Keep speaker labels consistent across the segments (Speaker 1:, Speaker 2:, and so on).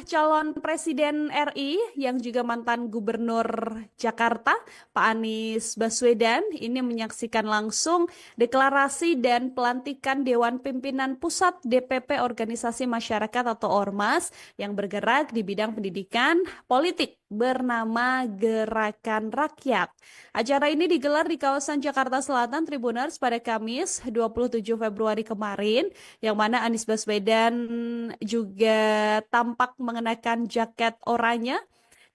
Speaker 1: Calon Presiden RI yang juga mantan Gubernur Jakarta, Pak Anies Baswedan, ini menyaksikan langsung deklarasi dan pelantikan Dewan Pimpinan Pusat DPP Organisasi Masyarakat atau Ormas yang bergerak di bidang pendidikan politik bernama Gerakan Rakyat. Acara ini digelar di kawasan Jakarta Selatan Tribuners pada Kamis 27 Februari kemarin yang mana Anies Baswedan juga tampak mengenakan jaket oranye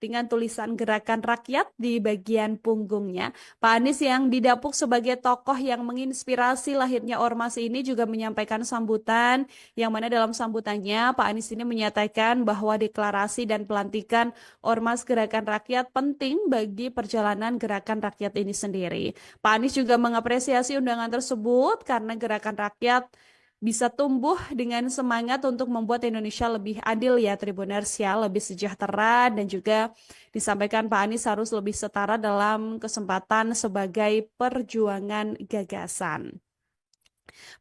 Speaker 1: dengan tulisan Gerakan Rakyat di bagian punggungnya. Pak Anies yang didapuk sebagai tokoh yang menginspirasi lahirnya ormas ini juga menyampaikan sambutan yang mana dalam sambutannya Pak Anies ini menyatakan bahwa deklarasi dan pelantikan Ormas Gerakan Rakyat penting bagi perjalanan Gerakan Rakyat ini sendiri. Pak Anies juga mengapresiasi undangan tersebut karena Gerakan Rakyat bisa tumbuh dengan semangat untuk membuat Indonesia lebih adil ya Tribuners ya, lebih sejahtera dan juga disampaikan Pak Anies harus lebih setara dalam kesempatan sebagai perjuangan gagasan.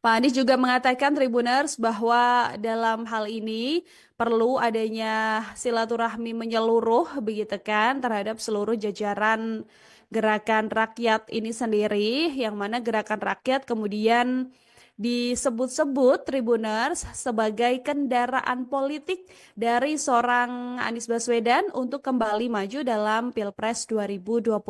Speaker 1: Pak Anies juga mengatakan Tribuners bahwa dalam hal ini perlu adanya silaturahmi menyeluruh begitu kan terhadap seluruh jajaran gerakan rakyat ini sendiri yang mana gerakan rakyat kemudian disebut-sebut Tribuners sebagai kendaraan politik dari seorang Anies Baswedan untuk kembali maju dalam Pilpres 2029.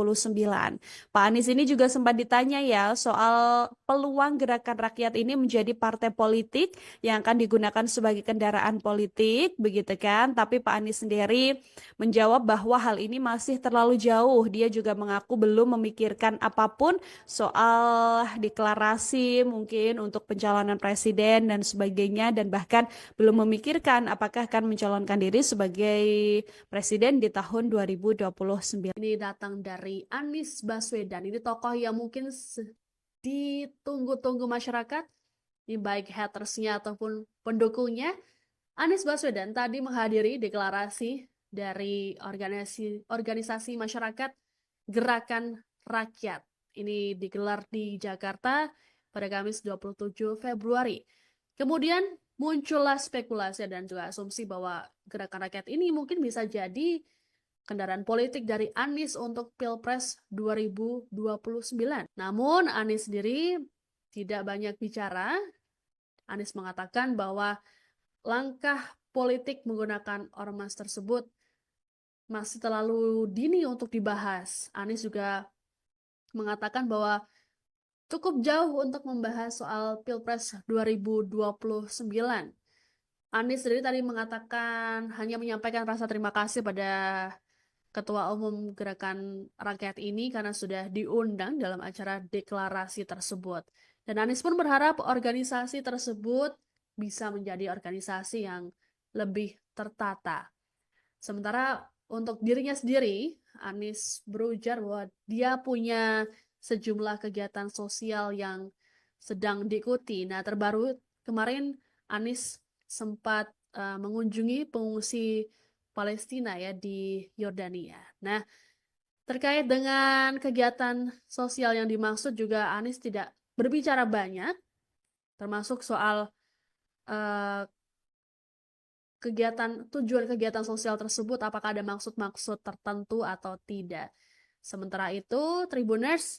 Speaker 1: Pak Anies ini juga sempat ditanya ya soal peluang gerakan rakyat ini menjadi partai politik yang akan digunakan sebagai kendaraan politik, begitu kan? Tapi Pak Anies sendiri menjawab bahwa hal ini masih terlalu jauh. Dia juga mengaku belum memikirkan apapun soal deklarasi mungkin untuk pencalonan presiden dan sebagainya dan bahkan belum memikirkan apakah akan mencalonkan diri sebagai presiden di tahun 2029.
Speaker 2: Ini datang dari Anies Baswedan. Ini tokoh yang mungkin ditunggu-tunggu masyarakat, ini baik hatersnya ataupun pendukungnya. Anies Baswedan tadi menghadiri deklarasi dari organisasi masyarakat Gerakan Rakyat. Ini digelar di Jakarta pada Kamis 27 Februari. Kemudian muncullah spekulasi dan juga asumsi bahwa Gerakan Rakyat ini mungkin bisa jadi kendaraan politik dari Anies untuk Pilpres 2029. Namun Anies sendiri tidak banyak bicara. Anies mengatakan bahwa langkah politik menggunakan ormas tersebut masih terlalu dini untuk dibahas. Anies juga mengatakan bahwa cukup jauh untuk membahas soal Pilpres 2029. Anies sendiri tadi mengatakan hanya menyampaikan rasa terima kasih pada Ketua Umum Gerakan Rakyat ini karena sudah diundang dalam acara deklarasi tersebut. Dan Anies pun berharap organisasi tersebut bisa menjadi organisasi yang lebih tertata. Sementara untuk dirinya sendiri, Anies berujar bahwa dia punya sejumlah kegiatan sosial yang sedang diikuti. Nah, terbaru kemarin Anies sempat mengunjungi pengungsi Palestina ya di Yordania. Nah, terkait dengan kegiatan sosial yang dimaksud juga Anies tidak berbicara banyak, termasuk soal tujuan kegiatan sosial tersebut, apakah ada maksud-maksud tertentu atau tidak. Sementara itu, Tribuners,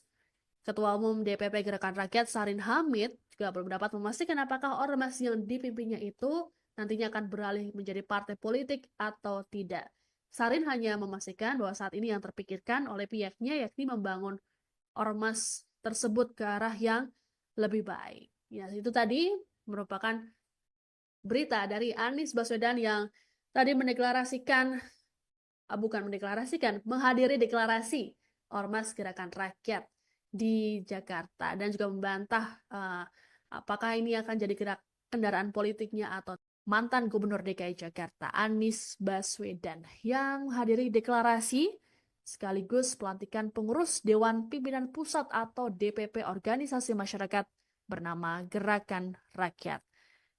Speaker 2: Ketua Umum DPP Gerakan Rakyat Sarin Hamid juga belum dapat memastikan apakah ormas yang dipimpinnya itu nantinya akan beralih menjadi partai politik atau tidak. Sarin hanya memastikan bahwa saat ini yang terpikirkan oleh pihaknya yakni membangun ormas tersebut ke arah yang lebih baik. Ya, itu tadi merupakan berita dari Anies Baswedan yang tadi menghadiri deklarasi Ormas Gerakan Rakyat di Jakarta dan juga membantah apakah ini akan jadi kendaraan politiknya atau mantan Gubernur DKI Jakarta Anies Baswedan yang menghadiri deklarasi sekaligus pelantikan pengurus Dewan Pimpinan Pusat atau DPP Organisasi Masyarakat bernama Gerakan Rakyat.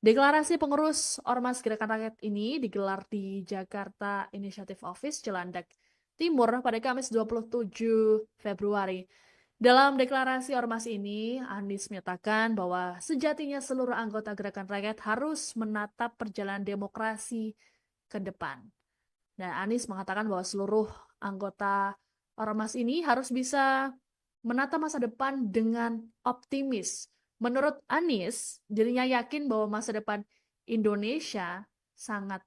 Speaker 2: Deklarasi pengurus Ormas Gerakan Rakyat ini digelar di Jakarta Initiative Office, Cilandak Timur pada Kamis 27 Februari. Dalam deklarasi ormas ini, Anies menyatakan bahwa sejatinya seluruh anggota Gerakan Rakyat harus menatap perjalanan demokrasi ke depan. Dan Anies mengatakan bahwa seluruh anggota Ormas ini harus bisa menata masa depan dengan optimis. Menurut Anies, dirinya yakin bahwa masa depan Indonesia sangat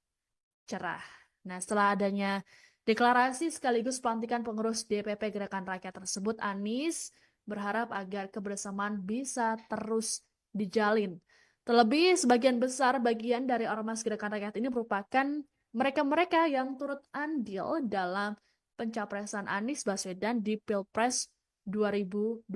Speaker 2: cerah. Nah, setelah adanya deklarasi sekaligus pelantikan pengurus DPP Gerakan Rakyat tersebut, Anies berharap agar kebersamaan bisa terus dijalin. Terlebih, sebagian besar bagian dari Ormas Gerakan Rakyat ini merupakan mereka-mereka yang turut andil dalam pencapresan Anies Baswedan di Pilpres 2024.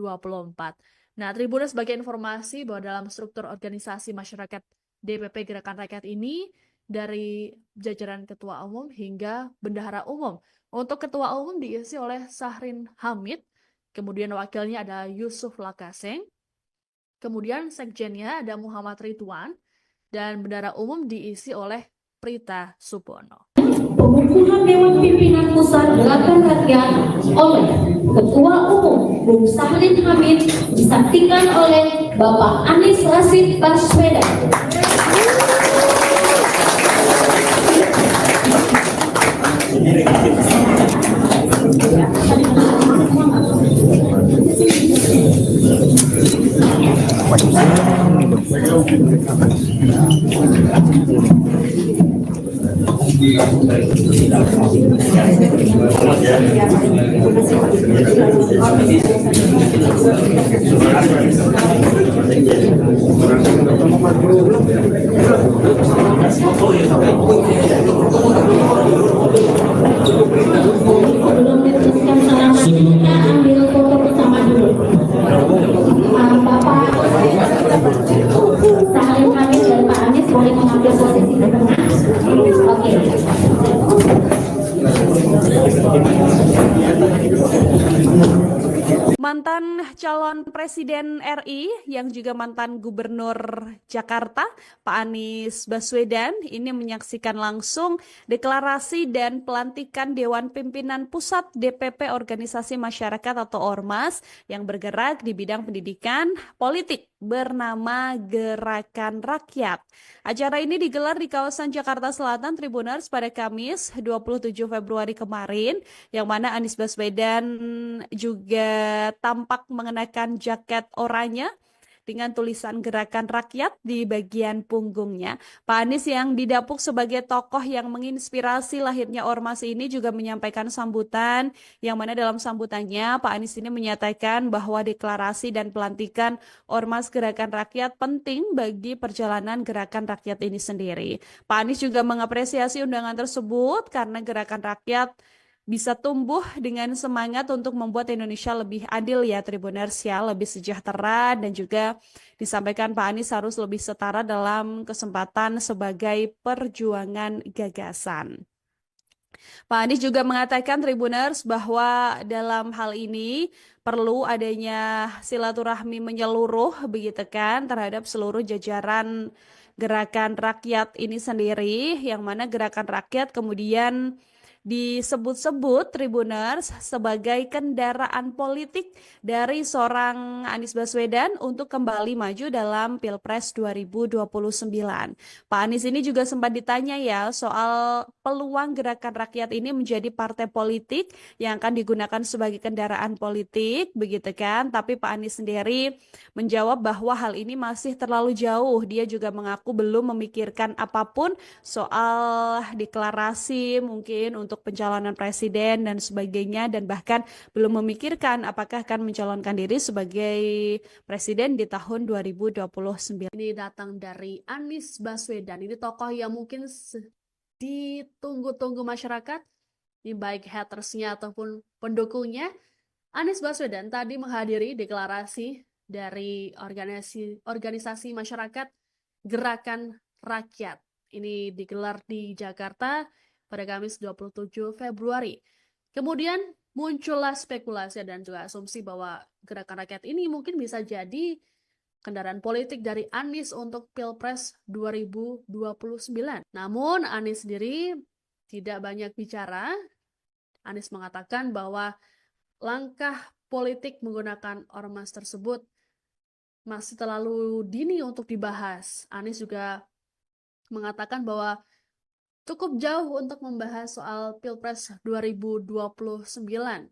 Speaker 2: Nah, Tribuners sebagai informasi bahwa dalam struktur organisasi masyarakat DPP Gerakan Rakyat ini, dari jajaran ketua umum hingga bendahara umum. Untuk ketua umum diisi oleh Syahrin Hamid, kemudian wakilnya ada Yusuf Lakaseng, kemudian sekjennya ada Muhammad Ridwan, dan bendahara umum diisi oleh Prita Supono.
Speaker 3: Pengukuhan Dewan Pimpinan Pusat Gerakan Rakyat oleh Ketua Umum Bung Syahrin Hamid disaksikan oleh Bapak Anies Rashid Baswedan. Sebelum diteruskan selanjutnya, kita ambil foto bersama dulu. Bapak Syahrin Hamid dan Pak Anies boleh mengambil posisi di tengah. Oke.
Speaker 1: Mantan calon Presiden RI yang juga mantan Gubernur Jakarta, Pak Anies Baswedan, ini menyaksikan langsung deklarasi dan pelantikan Dewan Pimpinan Pusat DPP Organisasi Masyarakat atau Ormas yang bergerak di bidang pendidikan politik bernama Gerakan Rakyat. Acara ini digelar di kawasan Jakarta Selatan, Tribuners, pada Kamis 27 Februari kemarin, yang mana Anies Baswedan juga tampak mengenakan jaket oranye dengan tulisan Gerakan Rakyat di bagian punggungnya. Pak Anies yang didapuk sebagai tokoh yang menginspirasi lahirnya Ormas ini juga menyampaikan sambutan, yang mana dalam sambutannya Pak Anies ini menyatakan bahwa deklarasi dan pelantikan Ormas Gerakan Rakyat penting bagi perjalanan Gerakan Rakyat ini sendiri. Pak Anies juga mengapresiasi undangan tersebut karena Gerakan Rakyat bisa tumbuh dengan semangat untuk membuat Indonesia lebih adil ya Tribuners ya, lebih sejahtera, dan juga disampaikan Pak Anies harus lebih setara dalam kesempatan sebagai perjuangan gagasan. Pak Anies juga mengatakan Tribuners bahwa dalam hal ini perlu adanya silaturahmi menyeluruh begitu kan terhadap seluruh jajaran Gerakan Rakyat ini sendiri, yang mana Gerakan Rakyat kemudian disebut-sebut Tribuners sebagai kendaraan politik dari seorang Anies Baswedan untuk kembali maju dalam Pilpres 2029. Pak Anies ini juga sempat ditanya ya soal peluang Gerakan Rakyat ini menjadi partai politik yang akan digunakan sebagai kendaraan politik, begitu kan? Tapi Pak Anies sendiri menjawab bahwa hal ini masih terlalu jauh. Dia juga mengaku belum memikirkan apapun soal deklarasi mungkin untuk pencalonan presiden dan sebagainya, dan bahkan belum memikirkan apakah akan mencalonkan diri sebagai presiden di tahun 2029.
Speaker 2: Ini datang dari Anies Baswedan. Ini tokoh yang mungkin ditunggu-tunggu masyarakat, ini baik hatersnya ataupun pendukungnya. Anies Baswedan tadi menghadiri deklarasi dari organisasi masyarakat Gerakan Rakyat. Ini digelar di Jakarta pada Kamis 27 Februari. Kemudian muncullah spekulasi dan juga asumsi bahwa Gerakan Rakyat ini mungkin bisa jadi kendaraan politik dari Anies untuk Pilpres 2029. Namun Anies sendiri tidak banyak bicara. Anies mengatakan bahwa langkah politik menggunakan ormas tersebut masih terlalu dini untuk dibahas. Anies juga mengatakan bahwa cukup jauh untuk membahas soal Pilpres 2029.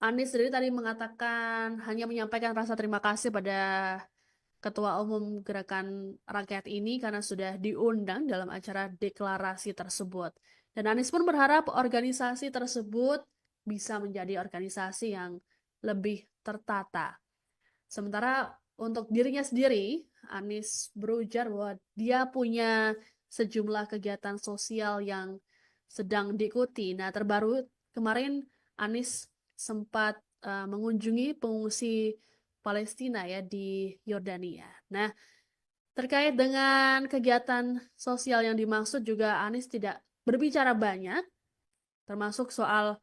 Speaker 2: Anies sendiri tadi mengatakan hanya menyampaikan rasa terima kasih pada Ketua Umum Gerakan Rakyat ini karena sudah diundang dalam acara deklarasi tersebut. Dan Anies pun berharap organisasi tersebut bisa menjadi organisasi yang lebih tertata. Sementara untuk dirinya sendiri, Anies berujar bahwa dia punya sejumlah kegiatan sosial yang sedang diikuti. Nah, terbaru kemarin Anies sempat mengunjungi pengungsi Palestina ya di Yordania. Nah, terkait dengan kegiatan sosial yang dimaksud juga Anies tidak berbicara banyak, termasuk soal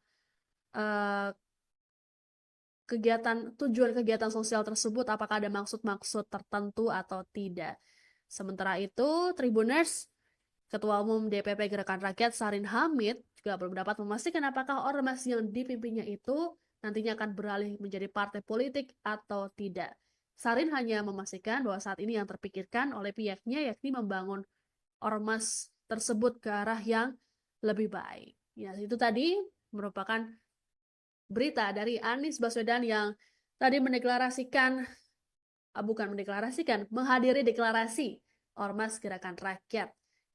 Speaker 2: tujuan kegiatan sosial tersebut, apakah ada maksud-maksud tertentu atau tidak. Sementara itu, Tribuners, Ketua Umum DPP Gerakan Rakyat Sarin Hamid juga belum dapat memastikan apakah ormas yang dipimpinnya itu nantinya akan beralih menjadi partai politik atau tidak. Sarin hanya memastikan bahwa saat ini yang terpikirkan oleh pihaknya yakni membangun ormas tersebut ke arah yang lebih baik. Ya, itu tadi merupakan berita dari Anies Baswedan yang tadi menghadiri deklarasi Ormas Gerakan Rakyat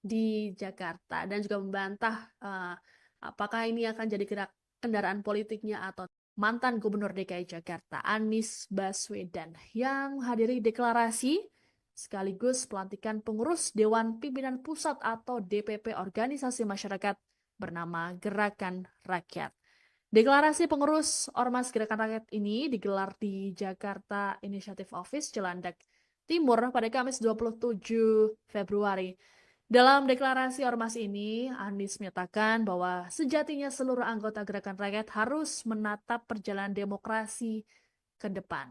Speaker 2: di Jakarta dan juga membantah apakah ini akan jadi kendaraan politiknya atau mantan Gubernur DKI Jakarta Anies Baswedan yang menghadiri deklarasi sekaligus pelantikan pengurus Dewan Pimpinan Pusat atau DPP Organisasi Masyarakat bernama Gerakan Rakyat. Deklarasi pengurus Ormas Gerakan Rakyat ini digelar di Jakarta Initiative Office, Cilandak Timur pada Kamis 27 Februari. Dalam deklarasi Ormas ini, Anies menyatakan bahwa sejatinya seluruh anggota Gerakan Rakyat harus menatap perjalanan demokrasi ke depan.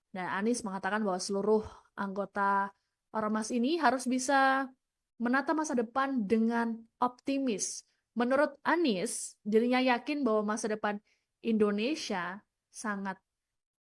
Speaker 2: Dan Anies mengatakan bahwa seluruh anggota Ormas ini harus bisa menata masa depan dengan optimis. Menurut Anies, dirinya yakin bahwa masa depan Indonesia sangat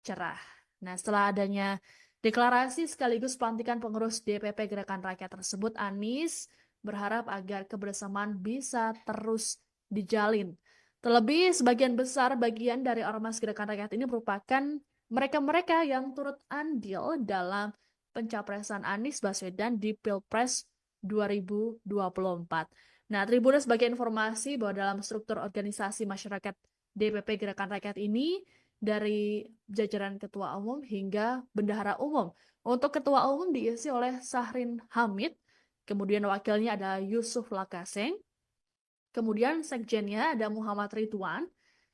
Speaker 2: cerah. Nah, setelah adanya deklarasi sekaligus pelantikan pengurus DPP Gerakan Rakyat tersebut, Anies berharap agar kebersamaan bisa terus dijalin. Terlebih, sebagian besar bagian dari Ormas Gerakan Rakyat ini merupakan mereka-mereka yang turut andil dalam pencapresan Anies Baswedan di Pilpres 2024. Nah, Tribuners sebagai informasi bahwa dalam struktur organisasi masyarakat DPP Gerakan Rakyat ini dari jajaran ketua umum hingga bendahara umum. Untuk ketua umum diisi oleh Sahrin Hamid, kemudian wakilnya ada Yusuf Lakaseng, kemudian sekjennya ada Muhammad Ridwan,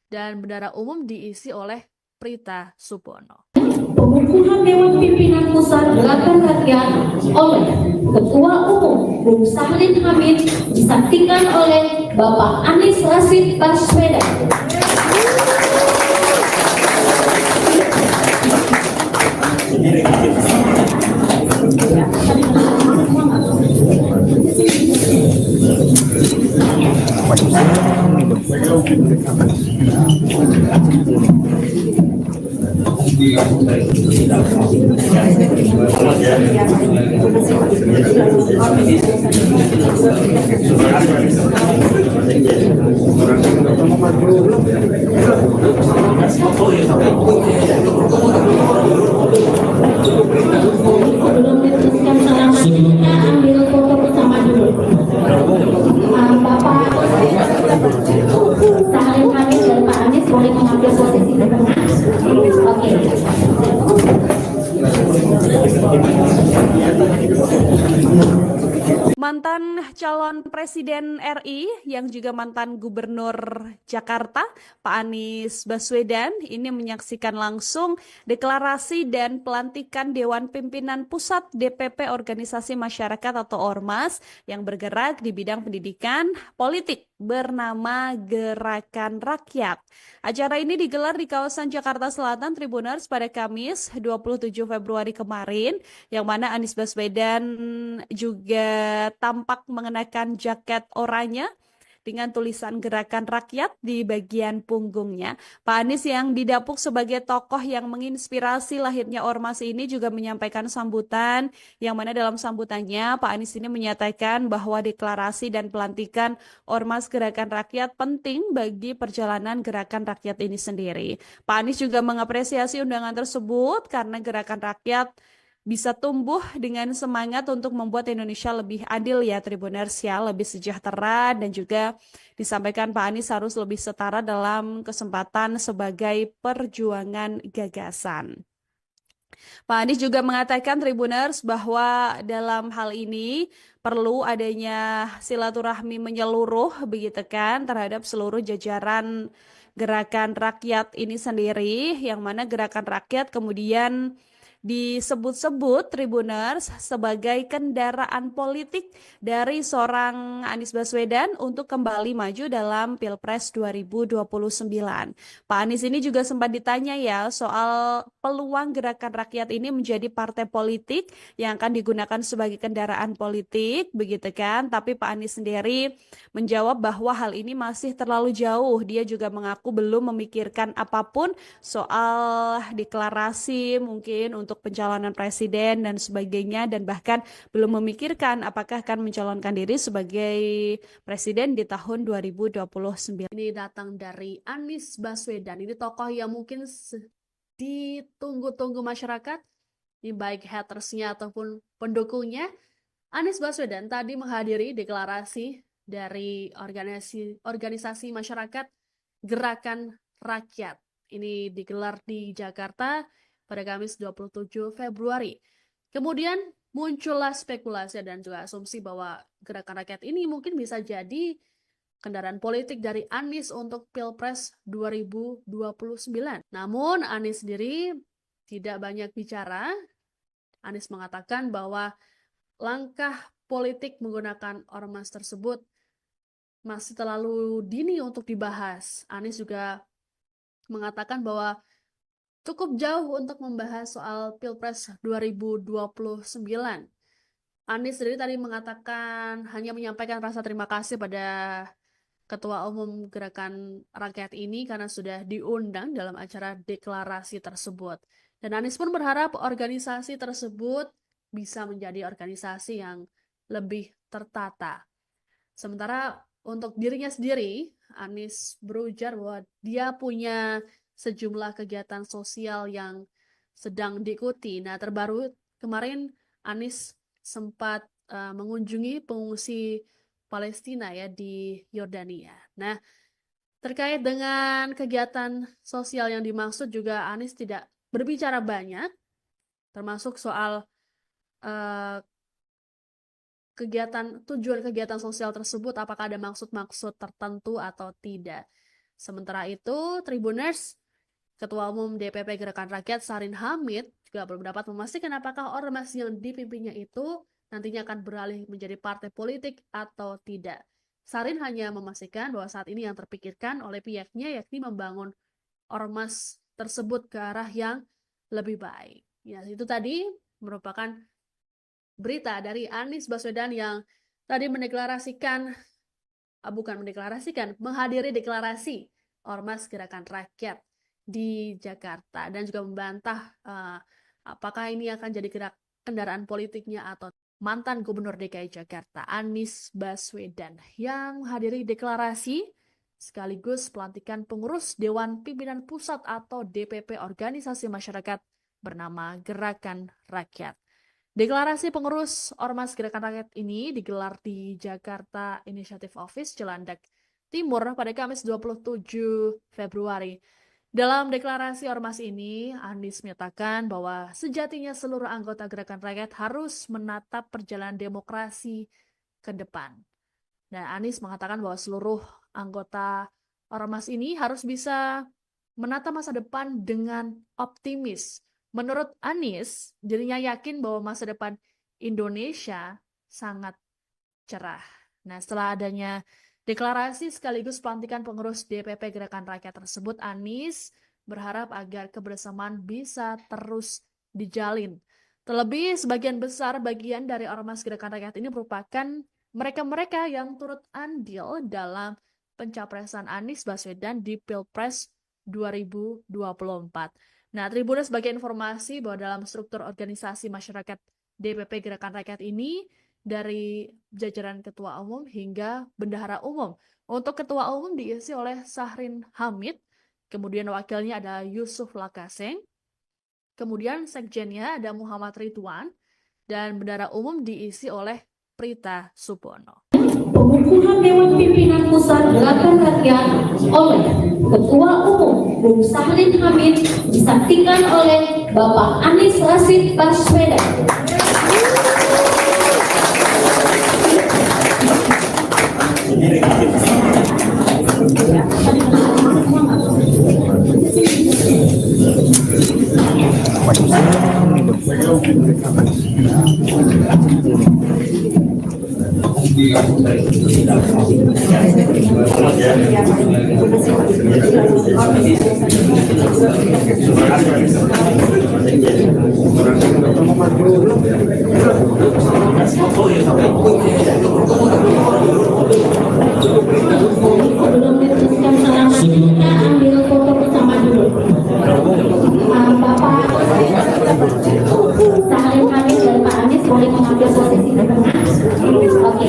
Speaker 2: dan bendahara umum diisi oleh Prita Supono.
Speaker 3: Pengukuhan Dewan Pimpinan Pusat Gerakan Rakyat oleh Ketua Umum Bung Sahrin Hamid disaksikan oleh Bapak Anies Rashid Baswedan. Sebelum diteruskan selanjutnya, ambil foto bersama dulu. Bapak Sahrin Hamid dan Pak Anies boleh mengambil posisi di tengah. Oke.
Speaker 1: Mantan calon Presiden RI yang juga mantan Gubernur Jakarta, Pak Anies Baswedan, ini menyaksikan langsung deklarasi dan pelantikan Dewan Pimpinan Pusat DPP Organisasi Masyarakat atau Ormas yang bergerak di bidang pendidikan politik bernama Gerakan Rakyat. Acara ini digelar di kawasan Jakarta Selatan, Tribuners, pada Kamis 27 Februari kemarin, yang mana Anies Baswedan juga tampak mengenakan jaket oranye dengan tulisan Gerakan Rakyat di bagian punggungnya. Pak Anies yang didapuk sebagai tokoh yang menginspirasi lahirnya ormas ini juga menyampaikan sambutan, yang mana dalam sambutannya Pak Anies ini menyatakan bahwa deklarasi dan pelantikan Ormas Gerakan Rakyat penting bagi perjalanan Gerakan Rakyat ini sendiri. Pak Anies juga mengapresiasi undangan tersebut karena Gerakan Rakyat bisa tumbuh dengan semangat untuk membuat Indonesia lebih adil ya Tribuners ya, lebih sejahtera, dan juga disampaikan Pak Anies harus lebih setara dalam kesempatan sebagai perjuangan gagasan. Pak Anies juga mengatakan Tribuners bahwa dalam hal ini perlu adanya silaturahmi menyeluruh begitu kan terhadap seluruh jajaran Gerakan Rakyat ini sendiri, yang mana Gerakan Rakyat kemudian disebut-sebut Tribuners sebagai kendaraan politik dari seorang Anies Baswedan untuk kembali maju dalam Pilpres 2029. Pak Anies ini juga sempat ditanya ya soal peluang Gerakan Rakyat ini menjadi partai politik yang akan digunakan sebagai kendaraan politik, begitu kan? Tapi Pak Anies sendiri menjawab bahwa hal ini masih terlalu jauh. Dia juga mengaku belum memikirkan apapun soal deklarasi mungkin untuk pencalonan presiden dan sebagainya, dan bahkan belum memikirkan apakah akan mencalonkan diri sebagai presiden di tahun 2029.
Speaker 2: Ini datang dari Anies Baswedan. Ini tokoh yang mungkin ditunggu-tunggu masyarakat, ini baik hatersnya ataupun pendukungnya. Anies Baswedan tadi menghadiri deklarasi dari organisasi masyarakat Gerakan Rakyat. Ini digelar di Jakarta pada Kamis 27 Februari. Kemudian muncullah spekulasi dan juga asumsi bahwa Gerakan Rakyat ini mungkin bisa jadi kendaraan politik dari Anies untuk Pilpres 2029. Namun Anies sendiri tidak banyak bicara. Anies mengatakan bahwa langkah politik menggunakan ormas tersebut masih terlalu dini untuk dibahas. Anies juga mengatakan bahwa cukup jauh untuk membahas soal Pilpres 2029. Anies sendiri tadi mengatakan hanya menyampaikan rasa terima kasih pada Ketua Umum Gerakan Rakyat ini karena sudah diundang dalam acara deklarasi tersebut. Dan Anies pun berharap organisasi tersebut bisa menjadi organisasi yang lebih tertata. Sementara untuk dirinya sendiri, Anies berujar bahwa dia punya sejumlah kegiatan sosial yang sedang diikuti. Nah, terbaru kemarin Anies sempat mengunjungi pengungsi Palestina ya di Yordania. Nah, terkait dengan kegiatan sosial yang dimaksud juga Anies tidak berbicara banyak, termasuk soal tujuan kegiatan sosial tersebut, apakah ada maksud-maksud tertentu atau tidak. Sementara itu, Tribuners, Ketua Umum DPP Gerakan Rakyat Sarin Hamid juga belum dapat memastikan apakah ormas yang dipimpinnya itu nantinya akan beralih menjadi partai politik atau tidak. Sarin hanya memastikan bahwa saat ini yang terpikirkan oleh pihaknya yakni membangun ormas tersebut ke arah yang lebih baik. Ya, itu tadi merupakan berita dari Anies Baswedan yang tadi menghadiri deklarasi Ormas Gerakan Rakyat di Jakarta dan juga membantah apakah ini akan jadi kendaraan politiknya atau mantan Gubernur DKI Jakarta Anies Baswedan yang menghadiri deklarasi sekaligus pelantikan pengurus Dewan Pimpinan Pusat atau DPP Organisasi Masyarakat bernama Gerakan Rakyat. Deklarasi pengurus Ormas Gerakan Rakyat ini digelar di Jakarta Initiative Office, Cilandak Timur pada Kamis 27 Februari. Dalam deklarasi ormas ini, Anies menyatakan bahwa sejatinya seluruh anggota Gerakan Rakyat harus menatap perjalanan demokrasi ke depan. Dan Anies mengatakan bahwa seluruh anggota ormas ini harus bisa menata masa depan dengan optimis. Menurut Anies, dirinya yakin bahwa masa depan Indonesia sangat cerah. Nah, setelah adanya deklarasi sekaligus pelantikan pengurus DPP Gerakan Rakyat tersebut, Anies berharap agar kebersamaan bisa terus dijalin. Terlebih, sebagian besar bagian dari Ormas Gerakan Rakyat ini merupakan mereka-mereka yang turut andil dalam pencapresan Anies Baswedan di Pilpres 2024. Nah, Tribuners sebagai informasi bahwa dalam struktur organisasi masyarakat DPP Gerakan Rakyat ini dari jajaran ketua umum hingga bendahara umum. Untuk ketua umum diisi oleh Syahrin Hamid, kemudian wakilnya ada Yusuf Lakaseng, kemudian sekjennya ada Muhammad Ridwan, dan bendahara umum diisi oleh Prita Supono.
Speaker 3: Pengukuhan Dewan Pimpinan Pusat Gerakan Rakyat oleh Ketua Umum Bung Syahrin Hamid disaksikan oleh Bapak Anies Rashid Baswedan. Sebelum diteruskan selanjutnya, kita ambil foto bersama dulu. Bapak Syahrin Hamid dan Pak Anies boleh mengambil posisi di tengah. Oke.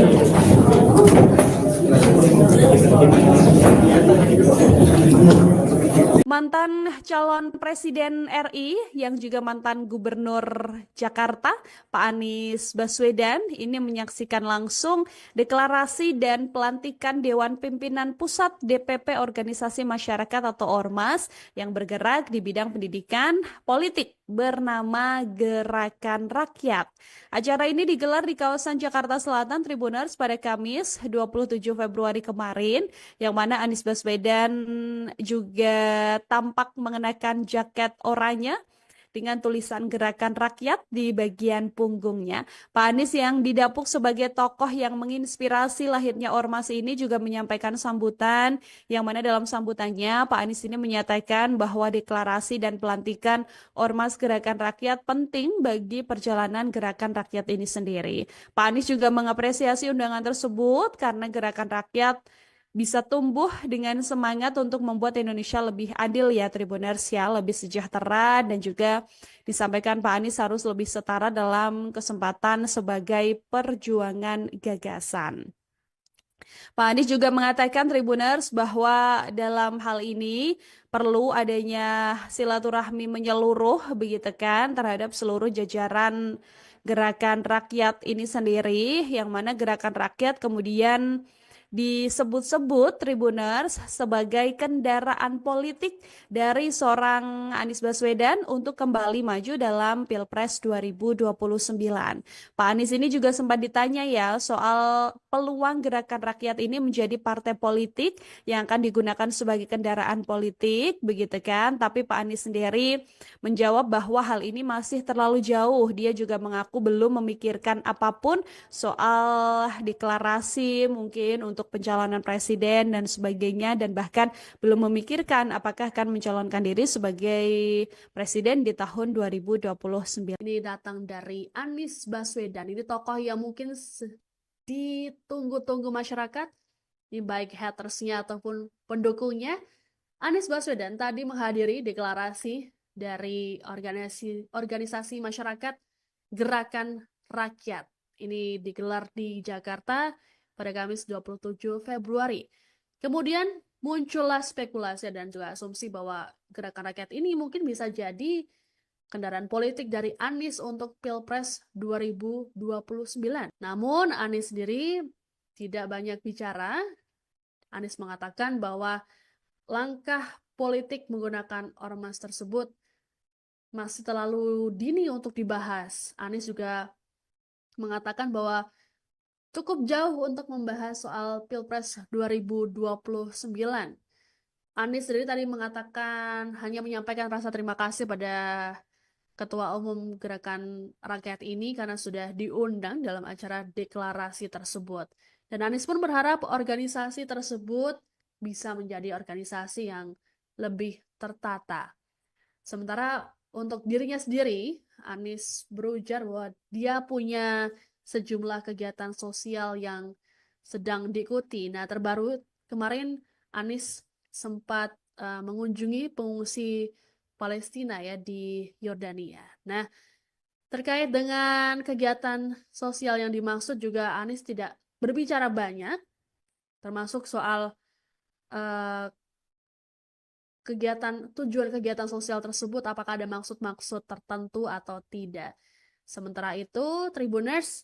Speaker 1: Mantan calon Presiden RI yang juga mantan Gubernur Jakarta, Pak Anies Baswedan, ini menyaksikan langsung deklarasi dan pelantikan Dewan Pimpinan Pusat DPP Organisasi Masyarakat atau Ormas yang bergerak di bidang pendidikan politik bernama Gerakan Rakyat. Acara ini digelar di kawasan Jakarta Selatan, Tribuners, pada Kamis 27 Februari kemarin, yang mana Anies Baswedan juga tampak mengenakan jaket oranye dengan tulisan Gerakan Rakyat di bagian punggungnya. Pak Anies yang didapuk sebagai tokoh yang menginspirasi lahirnya ormas ini juga menyampaikan sambutan, yang mana dalam sambutannya Pak Anies ini menyatakan bahwa deklarasi dan pelantikan ormas Gerakan Rakyat penting bagi perjalanan Gerakan Rakyat ini sendiri. Pak Anies juga mengapresiasi undangan tersebut karena Gerakan Rakyat bisa tumbuh dengan semangat untuk membuat Indonesia lebih adil ya Tribuners ya, lebih sejahtera, dan juga disampaikan Pak Anies harus lebih setara dalam kesempatan sebagai perjuangan gagasan. Pak Anies juga mengatakan Tribuners bahwa dalam hal ini perlu adanya silaturahmi menyeluruh begitu kan terhadap seluruh jajaran Gerakan Rakyat ini sendiri, yang mana Gerakan Rakyat kemudian disebut-sebut Tribuners sebagai kendaraan politik dari seorang Anies Baswedan untuk kembali maju dalam Pilpres 2029. Pak Anies ini juga sempat ditanya ya soal peluang Gerakan Rakyat ini menjadi partai politik yang akan digunakan sebagai kendaraan politik, begitu kan? Tapi Pak Anies sendiri menjawab bahwa hal ini masih terlalu jauh. Dia juga mengaku belum memikirkan apapun soal deklarasi mungkin untuk pencalonan presiden dan sebagainya, dan bahkan belum memikirkan apakah akan mencalonkan diri sebagai presiden di tahun 2029.
Speaker 2: Ini datang dari Anies Baswedan. Ini tokoh yang mungkin ditunggu-tunggu masyarakat, ini baik hatersnya ataupun pendukungnya. Anies Baswedan tadi menghadiri deklarasi dari organisasi masyarakat Gerakan Rakyat. Ini digelar di Jakarta pada Kamis 27 Februari. Kemudian muncullah spekulasi dan juga asumsi bahwa Gerakan Rakyat ini mungkin bisa jadi kendaraan politik dari Anies untuk Pilpres 2029. Namun Anies sendiri tidak banyak bicara. Anies mengatakan bahwa langkah politik menggunakan ormas tersebut masih terlalu dini untuk dibahas. Anies juga mengatakan bahwa cukup jauh untuk membahas soal Pilpres 2029. Anies sendiri tadi mengatakan hanya menyampaikan rasa terima kasih pada Ketua Umum Gerakan Rakyat ini karena sudah diundang dalam acara deklarasi tersebut. Dan Anies pun berharap organisasi tersebut bisa menjadi organisasi yang lebih tertata. Sementara untuk dirinya sendiri, Anies berujar bahwa dia punya sejumlah kegiatan sosial yang sedang diikuti. Nah, terbaru kemarin Anies sempat mengunjungi pengungsi Palestina ya di Yordania. Nah, terkait dengan kegiatan sosial yang dimaksud juga Anies tidak berbicara banyak, termasuk soal tujuan kegiatan sosial tersebut, apakah ada maksud-maksud tertentu atau tidak. Sementara itu, Tribuners,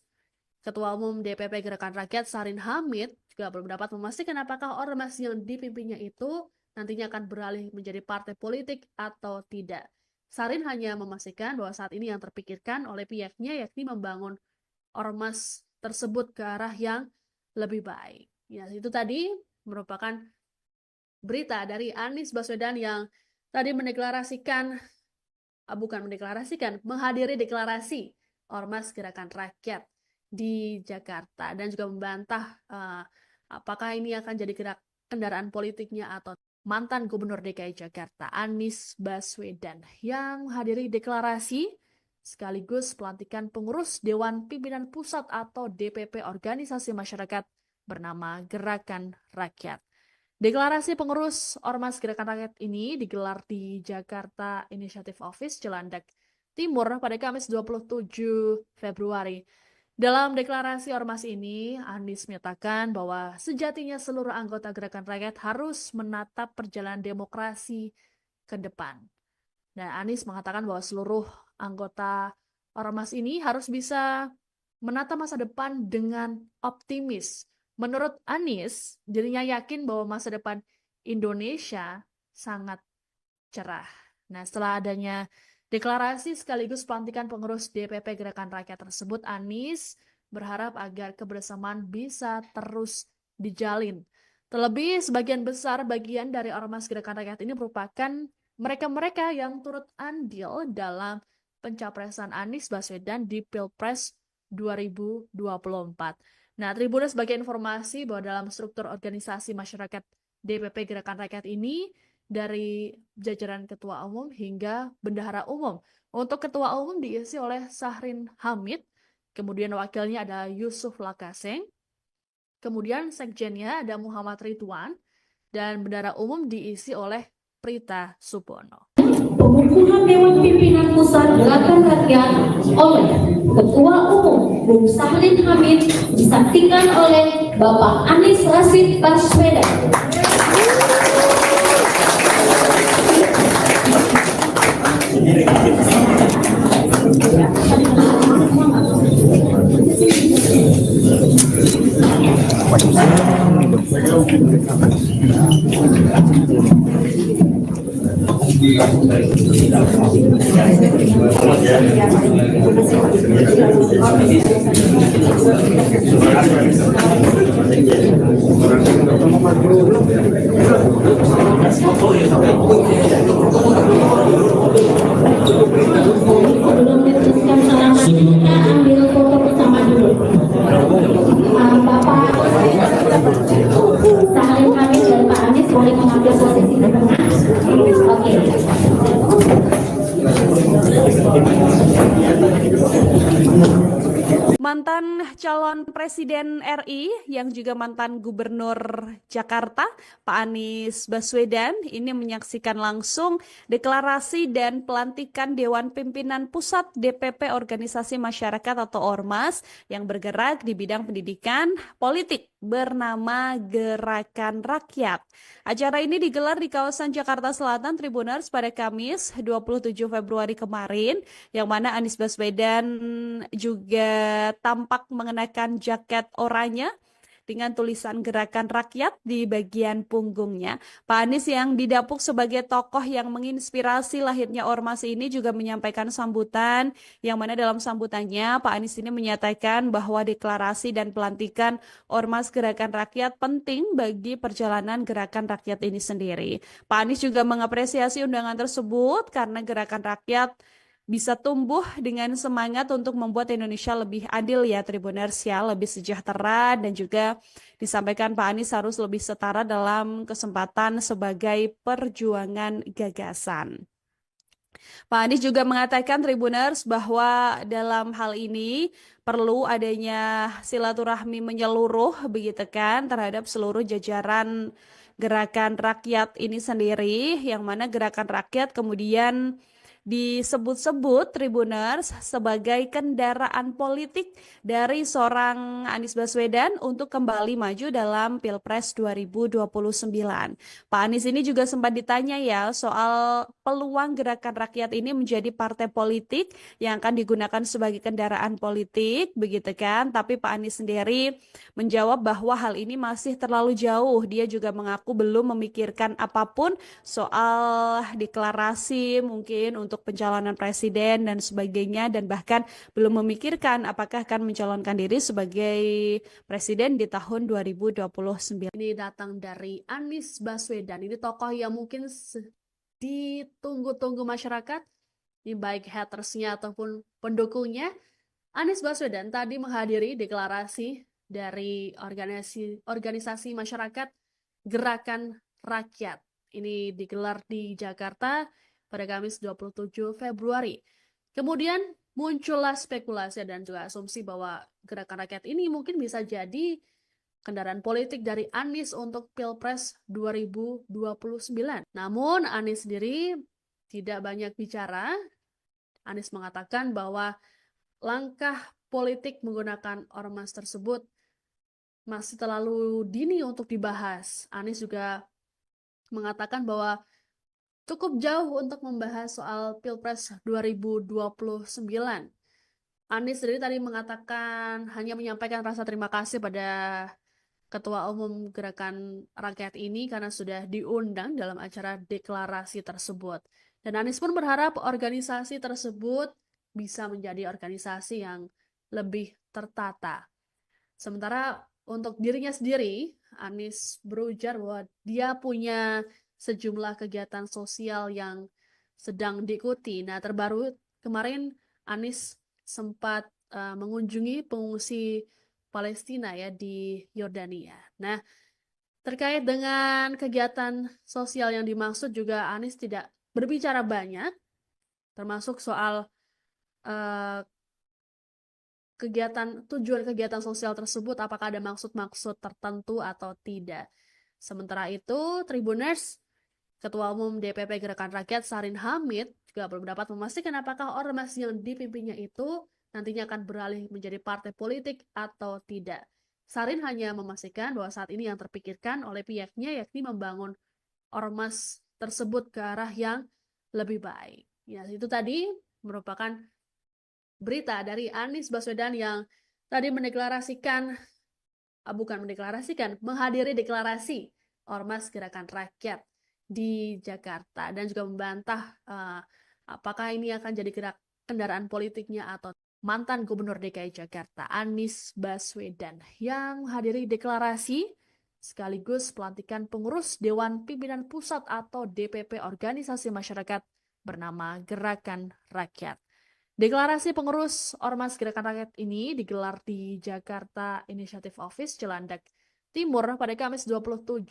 Speaker 2: Ketua Umum DPP Gerakan Rakyat Sarin Hamid juga berpendapat memastikan apakah ormas yang dipimpinnya itu nantinya akan beralih menjadi partai politik atau tidak. Sarin hanya memastikan bahwa saat ini yang terpikirkan oleh pihaknya yakni membangun ormas tersebut ke arah yang lebih baik. Ya, itu tadi merupakan berita dari Anies Baswedan yang tadi menghadiri deklarasi Ormas Gerakan Rakyat di Jakarta dan juga membantah apakah ini akan jadi kendaraan politiknya atau mantan Gubernur DKI Jakarta Anies Baswedan yang menghadiri deklarasi sekaligus pelantikan pengurus Dewan Pimpinan Pusat atau DPP Organisasi Masyarakat bernama Gerakan Rakyat. Deklarasi pengurus Ormas Gerakan Rakyat ini digelar di Jakarta Initiative Office, Cilandak Timur pada Kamis 27 Februari. Dalam deklarasi Ormas ini, Anies menyatakan bahwa sejatinya seluruh anggota Gerakan Rakyat harus menatap perjalanan demokrasi ke depan. Dan Anies mengatakan bahwa seluruh anggota Ormas ini harus bisa menata masa depan dengan optimis. Menurut Anies, dirinya yakin bahwa masa depan Indonesia sangat cerah. Nah, setelah adanya deklarasi sekaligus pelantikan pengurus DPP Gerakan Rakyat tersebut, Anies berharap agar kebersamaan bisa terus dijalin. Terlebih, sebagian besar bagian dari Ormas Gerakan Rakyat ini merupakan mereka-mereka yang turut andil dalam pencapresan Anies Baswedan di Pilpres 2024. Nah, Tribuners sebagai informasi bahwa dalam struktur organisasi masyarakat DPP Gerakan Rakyat ini dari jajaran Ketua Umum hingga Bendahara Umum. Untuk Ketua Umum diisi oleh Sahrin Hamid, kemudian wakilnya ada Yusuf Lakaseng, kemudian sekjennya ada Muhammad Ridwan, dan Bendahara Umum diisi oleh Prita Supono.
Speaker 3: Pengukuhan Dewan Pimpinan Pusat Gerakan Rakyat oleh Ketua Umum Bung Sahrin Hamid disaksikan oleh Bapak Anies Rashid Baswedan. Sebelum diteruskan selanjutnya, kita ambil foto bersama dulu. Bapak Sahrin Hamid dan Pak Anies boleh mengambil posisi di tengah. Oke.
Speaker 1: Mantan calon Presiden RI yang juga mantan Gubernur Jakarta, Pak Anies Baswedan, ini menyaksikan langsung deklarasi dan pelantikan Dewan Pimpinan Pusat DPP Organisasi Masyarakat atau Ormas yang bergerak di bidang pendidikan politik bernama Gerakan Rakyat. Acara ini digelar di kawasan Jakarta Selatan, Tribuners, pada Kamis 27 Februari kemarin, yang mana Anies Baswedan juga tampak mengenakan jaket oranye dengan tulisan Gerakan Rakyat di bagian punggungnya. Pak Anies yang didapuk sebagai tokoh yang menginspirasi lahirnya Ormas ini juga menyampaikan sambutan, yang mana dalam sambutannya Pak Anies ini menyatakan bahwa deklarasi dan pelantikan Ormas Gerakan Rakyat penting bagi perjalanan Gerakan Rakyat ini sendiri. Pak Anies juga mengapresiasi undangan tersebut karena Gerakan Rakyat bisa tumbuh dengan semangat untuk membuat Indonesia lebih adil ya Tribuners ya, lebih sejahtera, dan juga disampaikan Pak Anies harus lebih setara dalam kesempatan sebagai perjuangan gagasan. Pak Anies juga mengatakan Tribuners bahwa dalam hal ini perlu adanya silaturahmi menyeluruh begitu kan terhadap seluruh jajaran gerakan rakyat ini sendiri, yang mana gerakan rakyat kemudian disebut-sebut Tribuners sebagai kendaraan politik dari seorang Anies Baswedan untuk kembali maju dalam Pilpres 2029. Pak Anies ini juga sempat ditanya ya soal peluang gerakan rakyat ini menjadi partai politik yang akan digunakan sebagai kendaraan politik, begitu kan? Tapi Pak Anies sendiri menjawab bahwa hal ini masih terlalu jauh. Dia juga mengaku belum memikirkan apapun soal deklarasi mungkin untuk pencalonan presiden dan sebagainya, dan bahkan belum memikirkan apakah akan mencalonkan diri sebagai presiden di tahun 2029.
Speaker 2: Ini datang dari Anies Baswedan. Ini tokoh yang mungkin ditunggu-tunggu masyarakat, ini baik hatersnya ataupun pendukungnya. Anies Baswedan tadi menghadiri deklarasi dari organisasi masyarakat Gerakan Rakyat. Ini digelar di Jakarta pada Kamis 27 Februari. Kemudian muncullah spekulasi dan juga asumsi bahwa Gerakan Rakyat ini mungkin bisa jadi kendaraan politik dari Anies untuk Pilpres 2029. Namun Anies sendiri tidak banyak bicara. Anies mengatakan bahwa langkah politik menggunakan ormas tersebut masih terlalu dini untuk dibahas. Anies juga mengatakan bahwa cukup jauh untuk membahas soal Pilpres 2029. Anies sendiri tadi mengatakan hanya menyampaikan rasa terima kasih pada Ketua Umum Gerakan Rakyat ini karena sudah diundang dalam acara deklarasi tersebut. Dan Anies pun berharap organisasi tersebut bisa menjadi organisasi yang lebih tertata. Sementara untuk dirinya sendiri, Anies berujar bahwa dia punya sejumlah kegiatan sosial yang sedang diikuti. Nah, terbaru kemarin Anies sempat mengunjungi pengungsi Palestina ya di Yordania. Nah, terkait dengan kegiatan sosial yang dimaksud juga Anies tidak berbicara banyak, termasuk soal tujuan kegiatan sosial tersebut, apakah ada maksud-maksud tertentu atau tidak. Sementara itu, Tribuners, Ketua Umum DPP Gerakan Rakyat Sarin Hamid juga belum dapat memastikan apakah ormas yang dipimpinnya itu nantinya akan beralih menjadi partai politik atau tidak. Sarin hanya memastikan bahwa saat ini yang terpikirkan oleh pihaknya yakni membangun ormas tersebut ke arah yang lebih baik. Ya, itu tadi merupakan berita dari Anies Baswedan yang tadi menghadiri deklarasi Ormas Gerakan Rakyat di Jakarta dan juga membantah apakah ini akan jadi kendaraan politiknya atau mantan Gubernur DKI Jakarta Anies Baswedan yang menghadiri deklarasi sekaligus pelantikan pengurus Dewan Pimpinan Pusat atau DPP organisasi masyarakat bernama Gerakan Rakyat. Deklarasi pengurus Ormas Gerakan Rakyat ini digelar di Jakarta Initiative Office, Cilandak Timur pada Kamis 27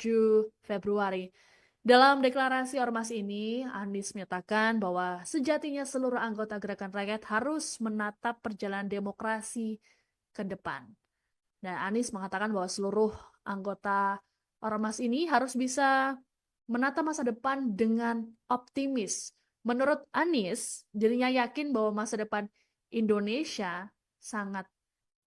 Speaker 2: Februari. Dalam deklarasi ormas ini, Anies menyatakan bahwa sejatinya seluruh anggota Gerakan Rakyat harus menatap perjalanan demokrasi ke depan. Dan Anies mengatakan bahwa seluruh anggota ormas ini harus bisa menatap masa depan dengan optimis. Menurut Anies, dirinya yakin bahwa masa depan Indonesia sangat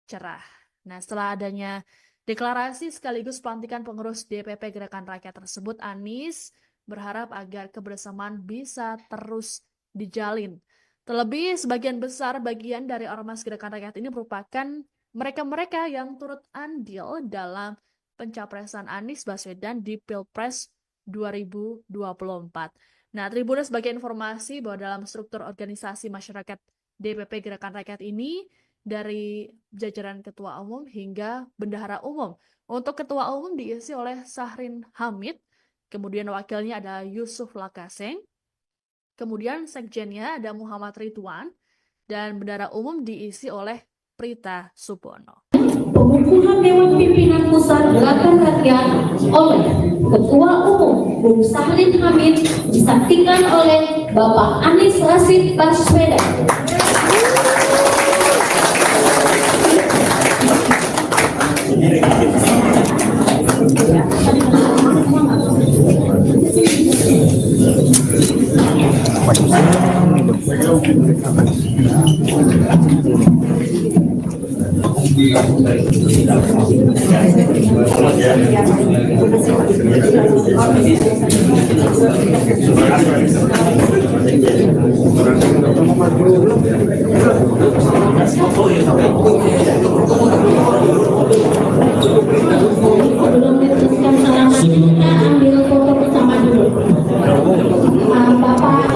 Speaker 2: cerah. Nah, setelah adanya deklarasi sekaligus pelantikan pengurus DPP Gerakan Rakyat tersebut, Anies berharap agar kebersamaan bisa terus dijalin. Terlebih, sebagian besar bagian dari Ormas Gerakan Rakyat ini merupakan mereka-mereka yang turut andil dalam pencapresan Anies Baswedan di Pilpres 2024. Nah, Tribuners sebagai informasi bahwa dalam struktur organisasi masyarakat DPP Gerakan Rakyat ini, dari jajaran ketua umum hingga bendahara umum. Untuk ketua umum diisi oleh Sarin Hamid, kemudian wakilnya ada Yusuf Lakaseng, kemudian sekjennya ada Muhammad Ridwan, dan bendahara umum diisi oleh Prita Subono.
Speaker 3: Pengukuhan Dewan Pimpinan Pusat Gerakan Rakyat oleh Ketua Umum Bung Sarin Hamid disaksikan oleh Bapak Anies Rashid Baswedan. Sebelum diteruskan selanjutnya kita ambil foto bersama dulu. Bapak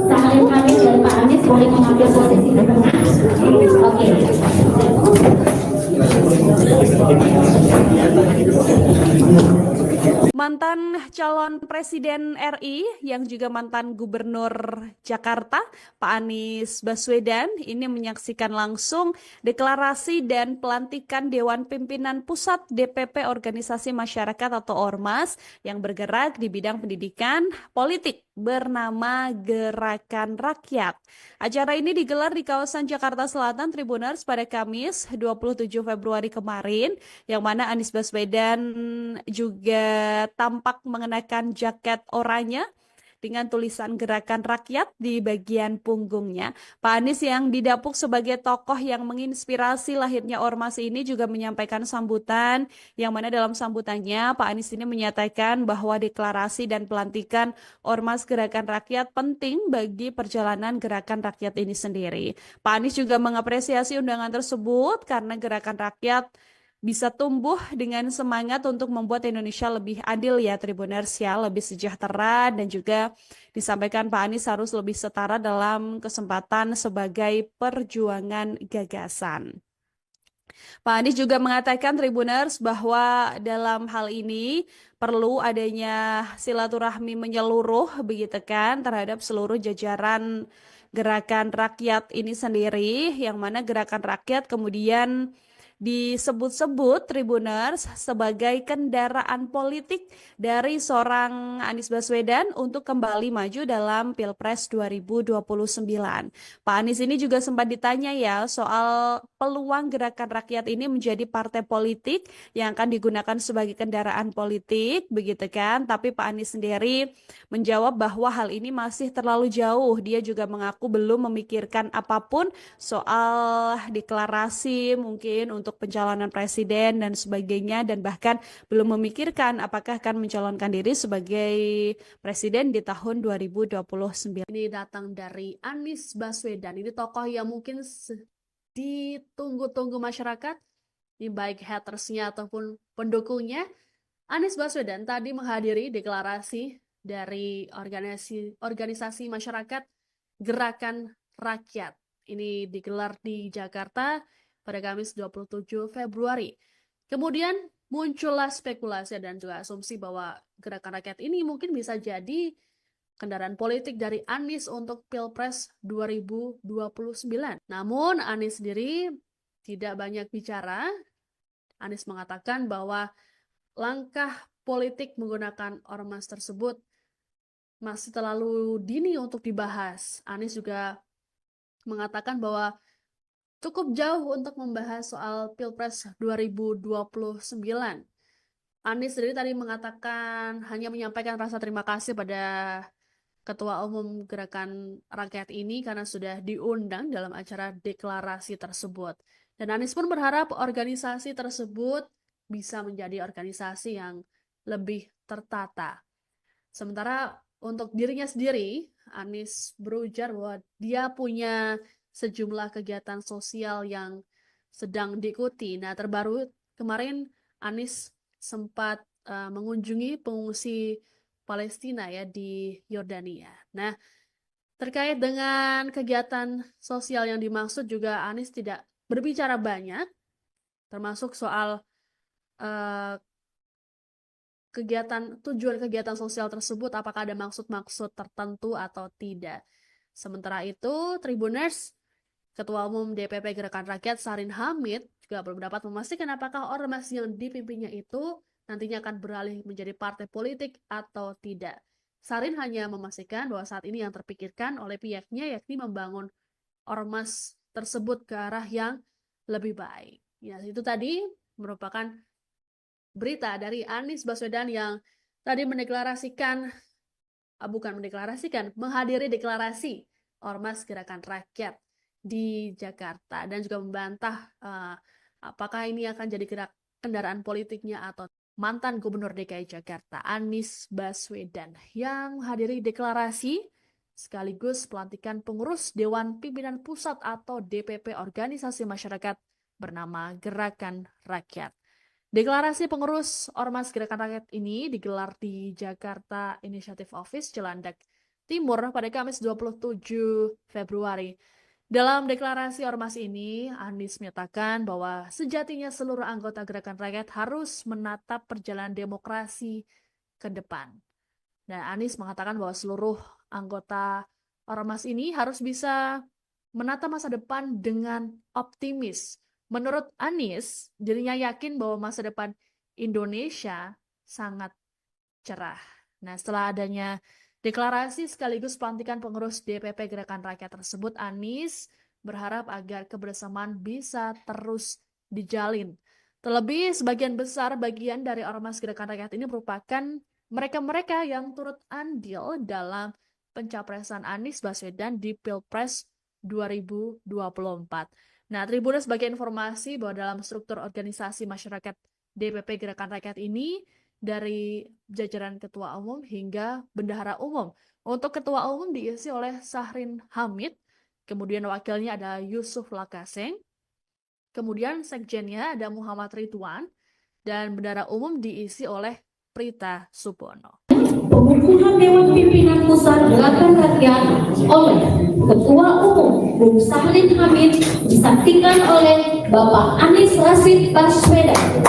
Speaker 3: Salim Hamid dan Pak Anies boleh mengambil posisi di tengah. Oke.
Speaker 1: Mantan calon Presiden RI yang juga mantan Gubernur Jakarta, Pak Anies Baswedan, ini menyaksikan langsung deklarasi dan pelantikan Dewan Pimpinan Pusat DPP Organisasi Masyarakat atau Ormas yang bergerak di bidang pendidikan politik bernama Gerakan Rakyat. Acara ini digelar di kawasan Jakarta Selatan Tribuners pada Kamis 27 Februari kemarin, yang mana Anies Baswedan juga tampak mengenakan jaket oranye dengan tulisan Gerakan Rakyat di bagian punggungnya. Pak Anies yang didapuk sebagai tokoh yang menginspirasi lahirnya ormas ini juga menyampaikan sambutan, yang mana dalam sambutannya Pak Anies ini menyatakan bahwa deklarasi dan pelantikan Ormas Gerakan Rakyat penting bagi perjalanan Gerakan Rakyat ini sendiri. Pak Anies juga mengapresiasi undangan tersebut karena Gerakan Rakyat bisa tumbuh dengan semangat untuk membuat Indonesia lebih adil ya Tribuners ya, lebih sejahtera, dan juga disampaikan Pak Anies harus lebih setara dalam kesempatan sebagai perjuangan gagasan. Pak Anies juga mengatakan Tribuners bahwa dalam hal ini perlu adanya silaturahmi menyeluruh begitu kan terhadap seluruh jajaran Gerakan Rakyat ini sendiri, yang mana Gerakan Rakyat kemudian disebut-sebut Tribuners sebagai kendaraan politik dari seorang Anies Baswedan untuk kembali maju dalam Pilpres 2029. Pak Anies ini juga sempat ditanya ya soal peluang Gerakan Rakyat ini menjadi partai politik yang akan digunakan sebagai kendaraan politik, begitu kan? Tapi Pak Anies sendiri menjawab bahwa hal ini masih terlalu jauh. Dia juga mengaku belum memikirkan apapun soal deklarasi mungkin untuk pencalonan presiden dan sebagainya, dan bahkan belum memikirkan apakah akan mencalonkan diri sebagai presiden di tahun 2029.
Speaker 2: Ini datang dari Anies Baswedan. Ini tokoh yang mungkin ditunggu-tunggu masyarakat, ini baik hatersnya ataupun pendukungnya. Anies Baswedan tadi menghadiri deklarasi dari organisasi masyarakat Gerakan Rakyat. Ini digelar di Jakarta pada Kamis 27 Februari. Kemudian muncullah spekulasi dan juga asumsi bahwa Gerakan Rakyat ini mungkin bisa jadi kendaraan politik dari Anies untuk Pilpres 2029. Namun Anies sendiri tidak banyak bicara. Anies mengatakan bahwa langkah politik menggunakan ormas tersebut masih terlalu dini untuk dibahas. Anies juga mengatakan bahwa cukup jauh untuk membahas soal Pilpres 2029. Anies sendiri tadi mengatakan hanya menyampaikan rasa terima kasih pada Ketua Umum Gerakan Rakyat ini karena sudah diundang dalam acara deklarasi tersebut. Dan Anies pun berharap organisasi tersebut bisa menjadi organisasi yang lebih tertata. Sementara untuk dirinya sendiri, Anies berujar bahwa dia punya sejumlah kegiatan sosial yang sedang diikuti. Nah, terbaru kemarin Anies sempat mengunjungi pengungsi Palestina ya di Yordania. Nah, terkait dengan kegiatan sosial yang dimaksud juga Anies tidak berbicara banyak, termasuk soal tujuan kegiatan sosial tersebut, apakah ada maksud-maksud tertentu atau tidak. Sementara itu, Tribuners, Ketua Umum DPP Gerakan Rakyat Sarin Hamid juga belum dapat memastikan apakah ormas yang dipimpinnya itu nantinya akan beralih menjadi partai politik atau tidak. Sarin hanya memastikan bahwa saat ini yang terpikirkan oleh pihaknya yakni membangun ormas tersebut ke arah yang lebih baik. Ya, itu tadi merupakan berita dari Anies Baswedan yang tadi menghadiri deklarasi Ormas Gerakan Rakyat di Jakarta dan juga membantah apakah ini akan jadi kendaraan politiknya atau mantan Gubernur DKI Jakarta Anies Baswedan yang menghadiri deklarasi sekaligus pelantikan pengurus Dewan Pimpinan Pusat atau DPP Organisasi Masyarakat bernama Gerakan Rakyat. Deklarasi pengurus Ormas Gerakan Rakyat ini digelar di Jakarta Initiative Office, Cilandak Timur pada Kamis 27 Februari. Dalam deklarasi ormas ini, Anies menyatakan bahwa sejatinya seluruh anggota Gerakan Rakyat harus menatap perjalanan demokrasi ke depan. Dan Anies mengatakan bahwa seluruh anggota ormas ini harus bisa menatap masa depan dengan optimis. Menurut Anies, dirinya yakin bahwa masa depan Indonesia sangat cerah. Nah, setelah adanya deklarasi sekaligus pelantikan pengurus DPP Gerakan Rakyat tersebut, Anies berharap agar kebersamaan bisa terus dijalin. Terlebih, sebagian besar bagian dari Ormas Gerakan Rakyat ini merupakan mereka-mereka yang turut andil dalam pencapresan Anies Baswedan di Pilpres 2024. Nah, Tribuners sebagai informasi bahwa dalam struktur organisasi masyarakat DPP Gerakan Rakyat ini, dari jajaran ketua umum hingga bendahara umum. Untuk ketua umum diisi oleh Sahrin Hamid, kemudian wakilnya ada Yusuf Lakaseng, kemudian sekjennya ada Muhammad Ridwan, dan bendahara umum diisi oleh Prita Supono.
Speaker 3: Pengukuhan Dewan Pimpinan Pusat Gerakan Rakyat oleh Ketua Umum Bung Sahrin Hamid disaksikan oleh Bapak Anies Rashid Baswedan.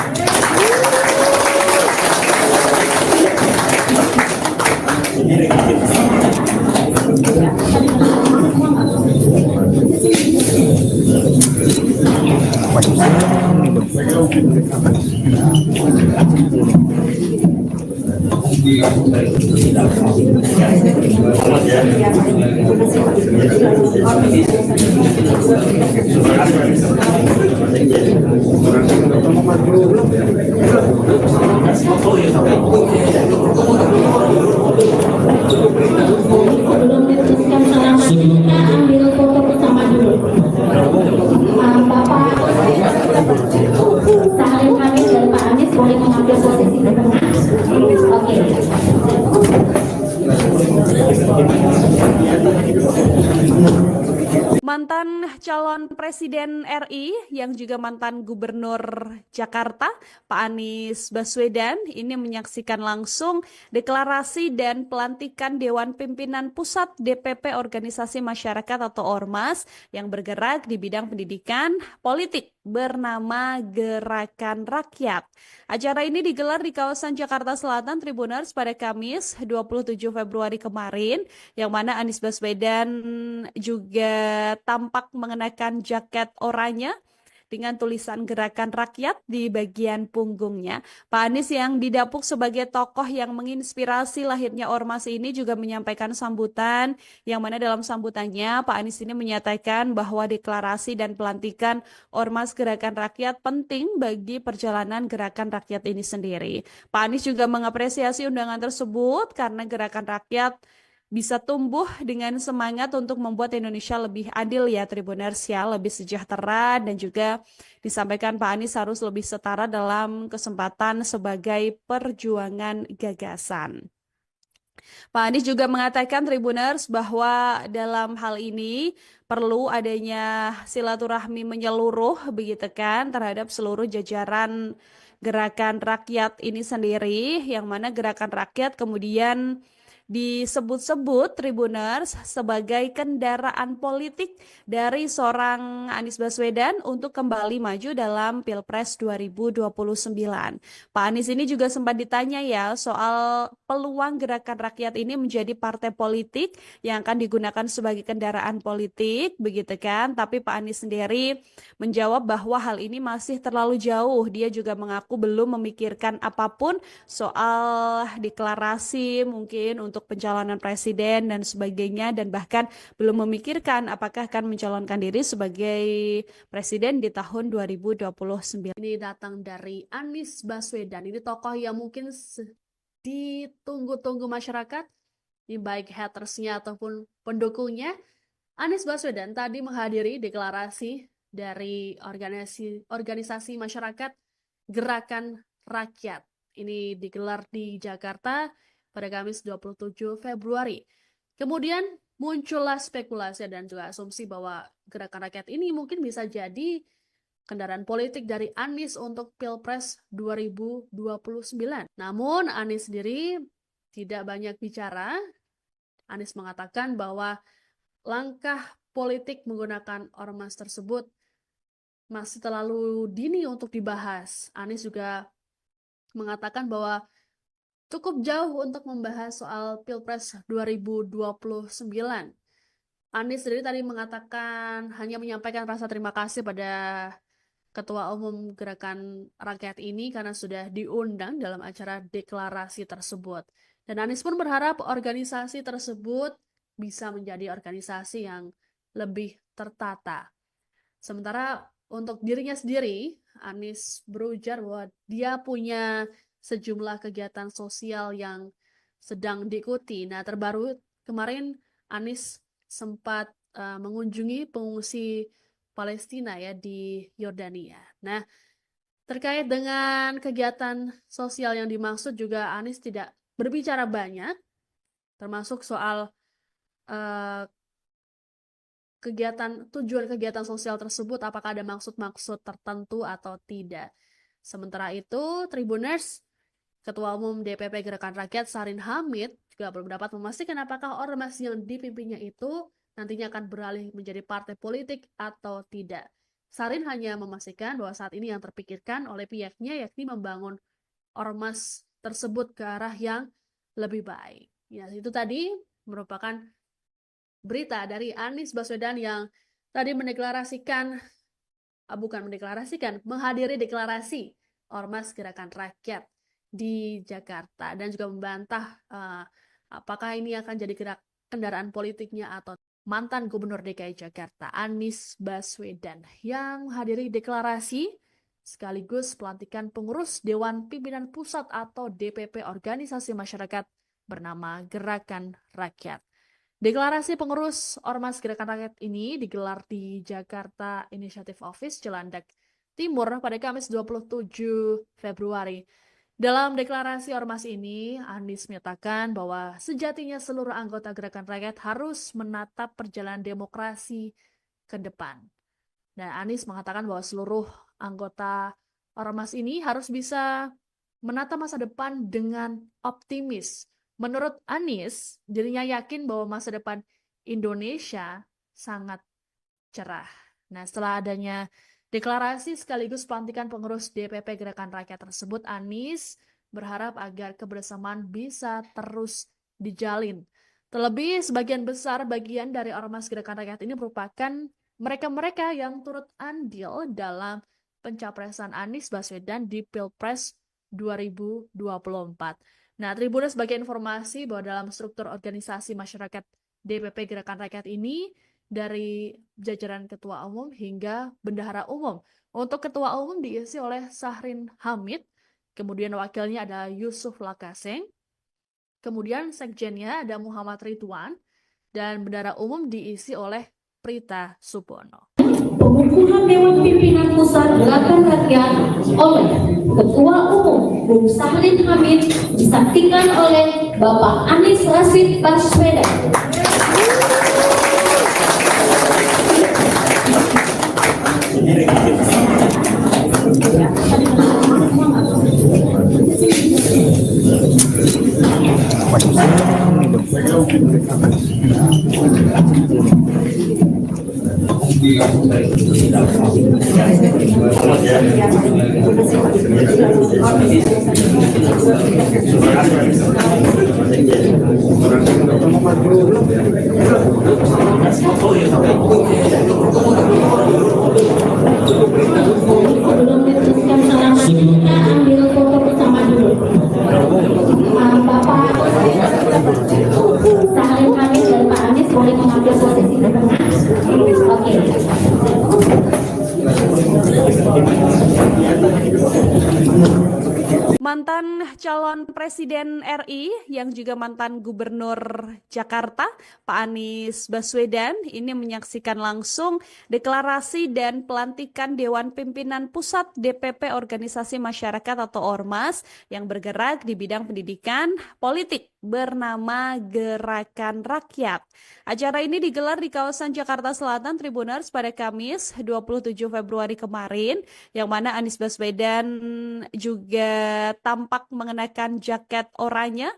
Speaker 3: Sebelum diteruskan selanjutnya, kita ambil foto bersama dulu. Bapak Sahrin Hamid dan Pak Anies boleh mengambil posisi di tengah. Oke.
Speaker 1: Mantan calon Presiden RI yang juga mantan Gubernur Jakarta, Pak Anies Baswedan, ini menyaksikan langsung deklarasi dan pelantikan Dewan Pimpinan Pusat DPP Organisasi Masyarakat atau Ormas yang bergerak di bidang pendidikan politik bernama Gerakan Rakyat. Acara ini digelar di kawasan Jakarta Selatan, Tribuners, pada Kamis 27 Februari kemarin, yang mana Anies Baswedan juga tampak mengenakan jaket oranye dengan tulisan Gerakan Rakyat di bagian punggungnya. Pak Anies yang didapuk sebagai tokoh yang menginspirasi lahirnya ormas ini juga menyampaikan sambutan, yang mana dalam sambutannya Pak Anies ini menyatakan bahwa deklarasi dan pelantikan Ormas Gerakan Rakyat penting bagi perjalanan Gerakan Rakyat ini sendiri. Pak Anies juga mengapresiasi undangan tersebut karena Gerakan Rakyat bisa tumbuh dengan semangat untuk membuat Indonesia lebih adil ya Tribuners ya, lebih sejahtera, dan juga disampaikan Pak Anies harus lebih setara dalam kesempatan sebagai perjuangan gagasan. Pak Anies juga mengatakan Tribuners bahwa dalam hal ini perlu adanya silaturahmi menyeluruh begitu kan terhadap seluruh jajaran Gerakan Rakyat ini sendiri, yang mana Gerakan Rakyat kemudian disebut-sebut Tribuners sebagai kendaraan politik dari seorang Anies Baswedan untuk kembali maju dalam Pilpres 2029. Pak Anies ini juga sempat ditanya ya soal peluang Gerakan Rakyat ini menjadi partai politik yang akan digunakan sebagai kendaraan politik, begitu kan? Tapi Pak Anies sendiri menjawab bahwa hal ini masih terlalu jauh. Dia juga mengaku belum memikirkan apapun soal deklarasi mungkin untuk untuk pencalonan presiden dan sebagainya, dan bahkan belum memikirkan apakah akan mencalonkan diri sebagai presiden di tahun 2029.
Speaker 2: Ini datang dari Anies Baswedan. Ini tokoh yang mungkin ditunggu-tunggu masyarakat, ini baik hatersnya ataupun pendukungnya. Anies Baswedan tadi menghadiri deklarasi dari organisasi masyarakat Gerakan Rakyat. Ini digelar di Jakarta pada Kamis 27 Februari. Kemudian muncullah spekulasi dan juga asumsi bahwa Gerakan Rakyat ini mungkin bisa jadi kendaraan politik dari Anies untuk Pilpres 2029. Namun Anies sendiri tidak banyak bicara. Anies mengatakan bahwa langkah politik menggunakan ormas tersebut masih terlalu dini untuk dibahas. Anies juga mengatakan bahwa cukup jauh untuk membahas soal Pilpres 2029. Anies sendiri tadi mengatakan hanya menyampaikan rasa terima kasih pada Ketua Umum Gerakan Rakyat ini karena sudah diundang dalam acara deklarasi tersebut. Dan Anies pun berharap organisasi tersebut bisa menjadi organisasi yang lebih tertata. Sementara untuk dirinya sendiri, Anies berujar bahwa dia punya sejumlah kegiatan sosial yang sedang diikuti. Nah, terbaru kemarin Anies sempat mengunjungi pengungsi Palestina ya di Yordania. Nah, terkait dengan kegiatan sosial yang dimaksud juga Anies tidak berbicara banyak, termasuk soal tujuan kegiatan sosial tersebut, apakah ada maksud-maksud tertentu atau tidak. Sementara itu, Tribuners, Ketua Umum DPP Gerakan Rakyat Sahrin Hamid juga belum dapat memastikan apakah ormas yang dipimpinnya itu nantinya akan beralih menjadi partai politik atau tidak. Sahrin hanya memastikan bahwa saat ini yang terpikirkan oleh pihaknya yakni membangun ormas tersebut ke arah yang lebih baik. Ya, itu tadi merupakan berita dari Anies Baswedan yang tadi menghadiri deklarasi Ormas Gerakan Rakyat di Jakarta dan juga membantah apakah ini akan jadi kendaraan politiknya atau mantan Gubernur DKI Jakarta Anies Baswedan yang menghadiri deklarasi sekaligus pelantikan pengurus Dewan Pimpinan Pusat atau DPP organisasi masyarakat bernama Gerakan Rakyat. Deklarasi pengurus Ormas Gerakan Rakyat ini digelar di Jakarta Initiative Office, Cilandak Timur pada Kamis 27 Februari. Dalam deklarasi ormas ini, Anies menyatakan bahwa sejatinya seluruh anggota Gerakan Rakyat harus menatap perjalanan demokrasi ke depan. Dan Anies mengatakan bahwa seluruh anggota ormas ini harus bisa menatap masa depan dengan optimis. Menurut Anies, dirinya yakin bahwa masa depan Indonesia sangat cerah. Nah, setelah adanya deklarasi sekaligus pelantikan pengurus DPP Gerakan Rakyat tersebut, Anies berharap agar kebersamaan bisa terus dijalin. Terlebih, sebagian besar bagian dari Ormas Gerakan Rakyat ini merupakan mereka-mereka yang turut andil dalam pencapresan Anies Baswedan di Pilpres 2024. Nah, Tribuners, sebagai informasi bahwa dalam struktur organisasi masyarakat DPP Gerakan Rakyat ini dari jajaran ketua umum hingga bendahara umum. Untuk ketua umum diisi oleh Sahrin Hamid, kemudian wakilnya ada Yusuf Lakaseng, kemudian sekjennya ada Muhammad Ridwan, dan bendahara umum diisi oleh Prita Supono.
Speaker 3: Pengukuhan Dewan Pimpinan Pusat Gerakan Rakyat oleh Ketua Umum Bung Sahrin Hamid disaksikan oleh Bapak Anies Rashid Baswedan. Sebelum diteruskan selanjutnya, kita ambil foto bersama dulu. Bapak Oke.
Speaker 1: Mantan calon Presiden RI yang juga mantan Gubernur Jakarta, Pak Anies Baswedan, ini menyaksikan langsung deklarasi dan pelantikan Dewan Pimpinan Pusat DPP Organisasi Masyarakat atau Ormas yang bergerak di bidang pendidikan politik bernama Gerakan Rakyat. Acara ini digelar di kawasan Jakarta Selatan Tribuners pada Kamis 27 Februari kemarin, yang mana Anies Baswedan juga tampak mengenakan jaket oranye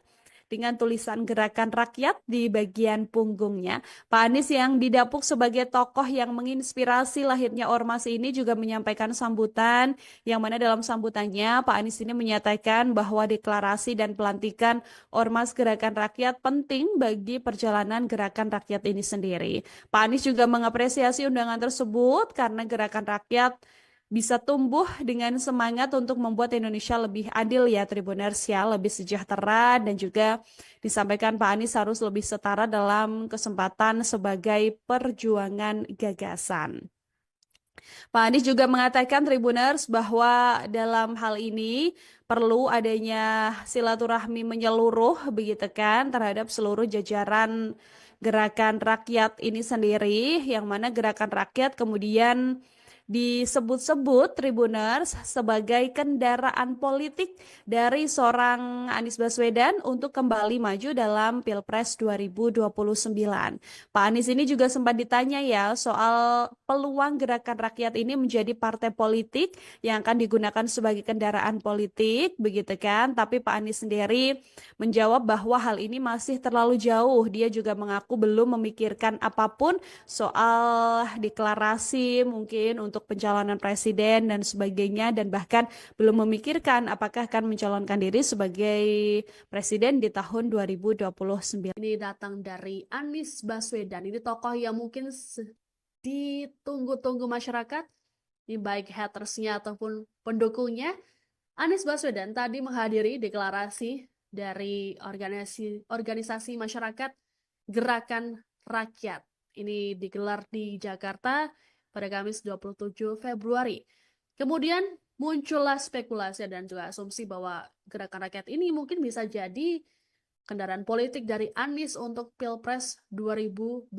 Speaker 1: dengan tulisan Gerakan Rakyat di bagian punggungnya. Pak Anies yang didapuk sebagai tokoh yang menginspirasi lahirnya ormas ini juga menyampaikan sambutan, yang mana dalam sambutannya Pak Anies ini menyatakan bahwa deklarasi dan pelantikan ormas Gerakan Rakyat penting bagi perjalanan Gerakan Rakyat ini sendiri. Pak Anies juga mengapresiasi undangan tersebut karena Gerakan Rakyat bisa tumbuh dengan semangat untuk membuat Indonesia lebih adil ya Tribuners ya, lebih sejahtera, dan juga disampaikan Pak Anies harus lebih setara dalam kesempatan sebagai perjuangan gagasan. Pak Anies juga mengatakan Tribuners bahwa dalam hal ini perlu adanya silaturahmi menyeluruh begitu kan terhadap seluruh jajaran Gerakan Rakyat ini sendiri, yang mana Gerakan Rakyat kemudian disebut-sebut Tribuners sebagai kendaraan politik dari seorang Anies Baswedan untuk kembali maju dalam Pilpres 2029. Pak Anies ini juga sempat ditanya ya soal peluang Gerakan Rakyat ini menjadi partai politik yang akan digunakan sebagai kendaraan politik, begitu kan? Tapi Pak Anies sendiri menjawab bahwa hal ini masih terlalu jauh. Dia juga mengaku belum memikirkan apapun soal deklarasi mungkin untuk pencalonan presiden dan sebagainya, dan bahkan belum memikirkan apakah akan mencalonkan diri sebagai presiden di tahun 2029.
Speaker 2: Ini datang dari Anies Baswedan. Ini tokoh yang mungkin ditunggu-tunggu masyarakat, ini baik hatersnya ataupun pendukungnya. Anies Baswedan tadi menghadiri deklarasi dari organisasi masyarakat Gerakan Rakyat. Ini digelar di Jakarta pada Kamis 27 Februari. Kemudian muncullah spekulasi dan juga asumsi bahwa Gerakan Rakyat ini mungkin bisa jadi kendaraan politik dari Anies untuk Pilpres 2029.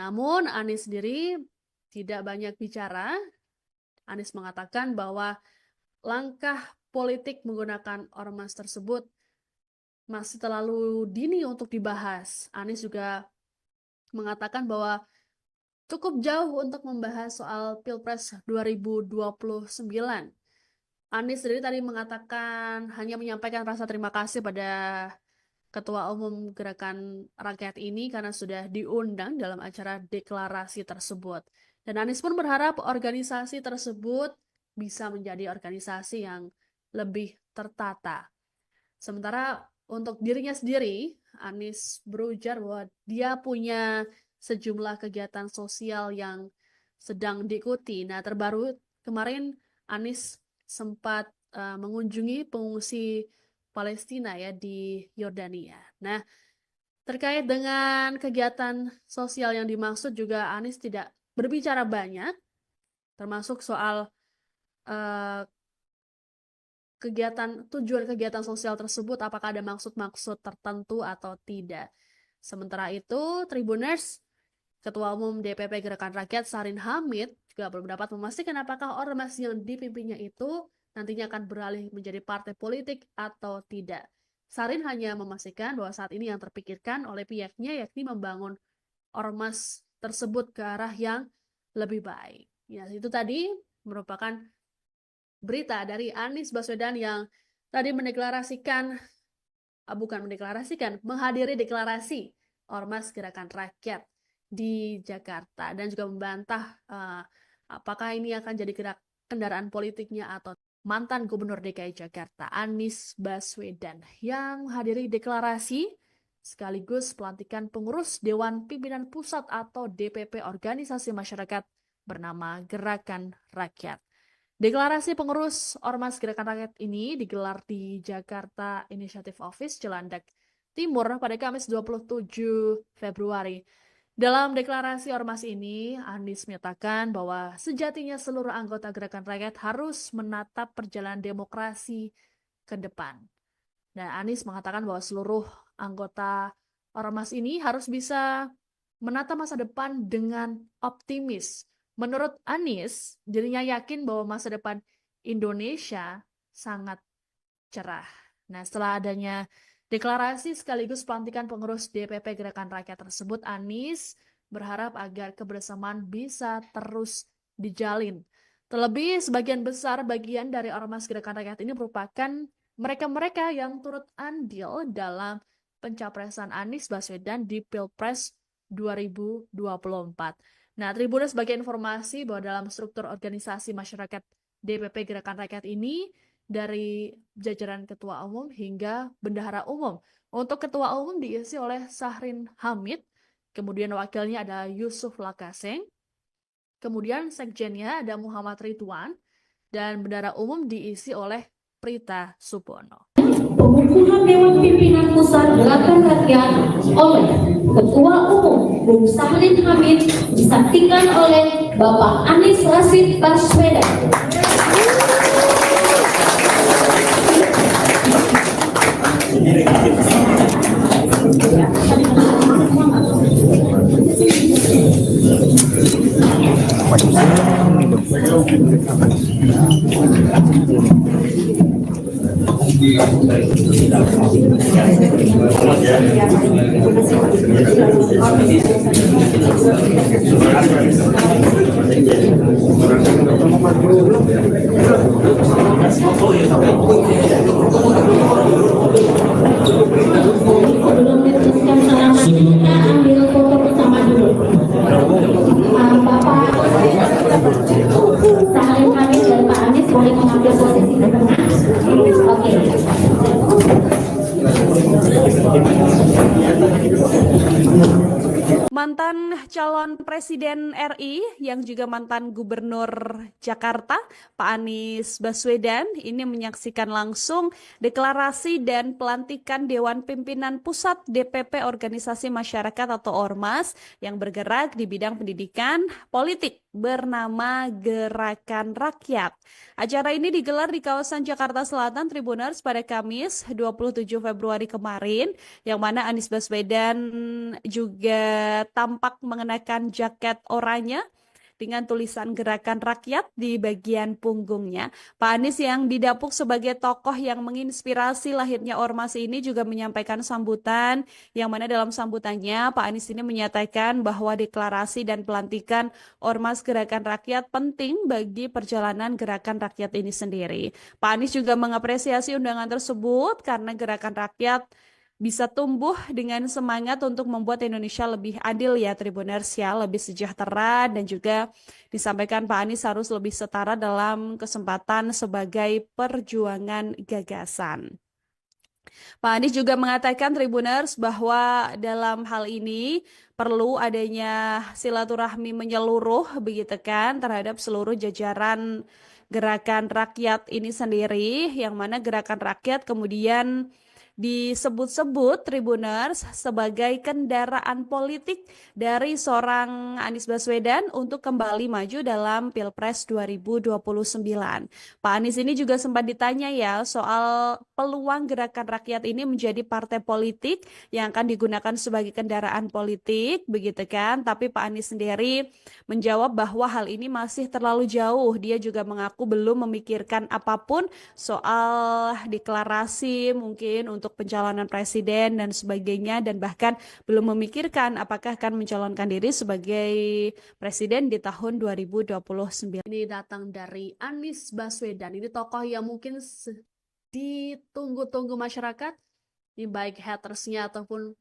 Speaker 2: Namun Anies sendiri tidak banyak bicara. Anies mengatakan bahwa langkah politik menggunakan ormas tersebut masih terlalu dini untuk dibahas. Anies juga mengatakan bahwa cukup jauh untuk membahas soal Pilpres 2029. Anies sendiri tadi mengatakan hanya menyampaikan rasa terima kasih pada Ketua Umum Gerakan Rakyat ini karena sudah diundang dalam acara deklarasi tersebut. Dan Anies pun berharap organisasi tersebut bisa menjadi organisasi yang lebih tertata. Sementara untuk dirinya sendiri, Anies berujar bahwa dia punya sejumlah kegiatan sosial yang sedang diikuti. Nah, terbaru kemarin Anies sempat mengunjungi pengungsi Palestina ya di Yordania. Nah, terkait dengan kegiatan sosial yang dimaksud juga Anies tidak berbicara banyak, termasuk soal tujuan kegiatan sosial tersebut, apakah ada maksud-maksud tertentu atau tidak. Sementara itu, Tribuners, Ketua Umum DPP Gerakan Rakyat Sarin Hamid juga berpendapat memastikan apakah ormas yang dipimpinnya itu nantinya akan beralih menjadi partai politik atau tidak. Sarin hanya memastikan bahwa saat ini yang terpikirkan oleh pihaknya yakni membangun ormas tersebut ke arah yang lebih baik. Ya, itu tadi merupakan berita dari Anies Baswedan yang tadi menghadiri deklarasi Ormas Gerakan Rakyat di Jakarta, dan juga membantah apakah ini akan jadi kendaraan politiknya atau mantan Gubernur DKI Jakarta Anies Baswedan yang menghadiri deklarasi sekaligus pelantikan pengurus Dewan Pimpinan Pusat atau DPP Organisasi Masyarakat bernama Gerakan Rakyat. Deklarasi pengurus Ormas Gerakan Rakyat ini digelar di Jakarta Initiative Office, Cilandak Timur pada Kamis 27 Februari. Dalam deklarasi ormas ini, Anies menyatakan bahwa sejatinya seluruh anggota Gerakan Rakyat harus menatap perjalanan demokrasi ke depan. Dan Anies mengatakan bahwa seluruh anggota ormas ini harus bisa menata masa depan dengan optimis. Menurut Anies, dirinya yakin bahwa masa depan Indonesia sangat cerah. Nah, setelah adanya deklarasi sekaligus pelantikan pengurus DPP Gerakan Rakyat tersebut, Anies berharap agar kebersamaan bisa terus dijalin. Terlebih, sebagian besar bagian dari ormas Gerakan Rakyat ini merupakan mereka-mereka yang turut andil dalam pencapresan Anies Baswedan di Pilpres 2024. Nah, Tribuners sebagai informasi bahwa dalam struktur organisasi masyarakat DPP Gerakan Rakyat ini, dari jajaran ketua umum hingga bendahara umum. Untuk ketua umum diisi oleh Sahrin Hamid, kemudian wakilnya ada Yusuf Lakaseng, kemudian sekjennya ada Muhammad Ridwan, dan bendahara umum diisi oleh Prita Supono.
Speaker 3: Pengukuhan Dewan Pimpinan Pusat Gerakan Rakyat oleh Ketua Umum Bung Sahrin Hamid disaksikan oleh Bapak Anies Rashid Baswedan. Sebelum diteruskan salaman, kita ambil foto bersama dulu. Bapak Sahrin Hamid dan Pak Anies boleh mengambil posisi di tengah. Oke.
Speaker 1: Mantan calon Presiden RI yang juga mantan Gubernur Jakarta, Pak Anies Baswedan, ini menyaksikan langsung deklarasi dan pelantikan Dewan Pimpinan Pusat DPP Organisasi Masyarakat atau Ormas yang bergerak di bidang pendidikan politik bernama Gerakan Rakyat. Acara ini digelar di kawasan Jakarta Selatan, Tribuners, pada Kamis 27 Februari kemarin, yang mana Anies Baswedan juga tampak mengenakan jaket oranye dengan tulisan Gerakan Rakyat di bagian punggungnya. Pak Anies yang didapuk sebagai tokoh yang menginspirasi lahirnya ormas ini juga menyampaikan sambutan, yang mana dalam sambutannya Pak Anies ini menyatakan bahwa deklarasi dan pelantikan ormas Gerakan Rakyat penting bagi perjalanan Gerakan Rakyat ini sendiri. Pak Anies juga mengapresiasi undangan tersebut karena Gerakan Rakyat bisa tumbuh dengan semangat untuk membuat Indonesia lebih adil ya Tribuners ya, lebih sejahtera, dan juga disampaikan Pak Anies harus lebih setara dalam kesempatan sebagai perjuangan gagasan. Pak Anies juga mengatakan Tribuners bahwa dalam hal ini perlu adanya silaturahmi menyeluruh begitu kan terhadap seluruh jajaran Gerakan Rakyat ini sendiri, yang mana Gerakan Rakyat kemudian disebut-sebut Tribuners sebagai kendaraan politik dari seorang Anies Baswedan untuk kembali maju dalam Pilpres 2029. Pak Anies ini juga sempat ditanya ya soal peluang Gerakan Rakyat ini menjadi partai politik yang akan digunakan sebagai kendaraan politik, begitu kan? Tapi Pak Anies sendiri menjawab bahwa hal ini masih terlalu jauh. Dia juga mengaku belum memikirkan apapun soal deklarasi mungkin untuk pencalonan presiden dan sebagainya, dan bahkan belum memikirkan apakah akan mencalonkan diri sebagai presiden di tahun 2029.
Speaker 2: Ini datang dari Anies Baswedan. Ini tokoh yang mungkin ditunggu-tunggu masyarakat, ini baik hatersnya ataupun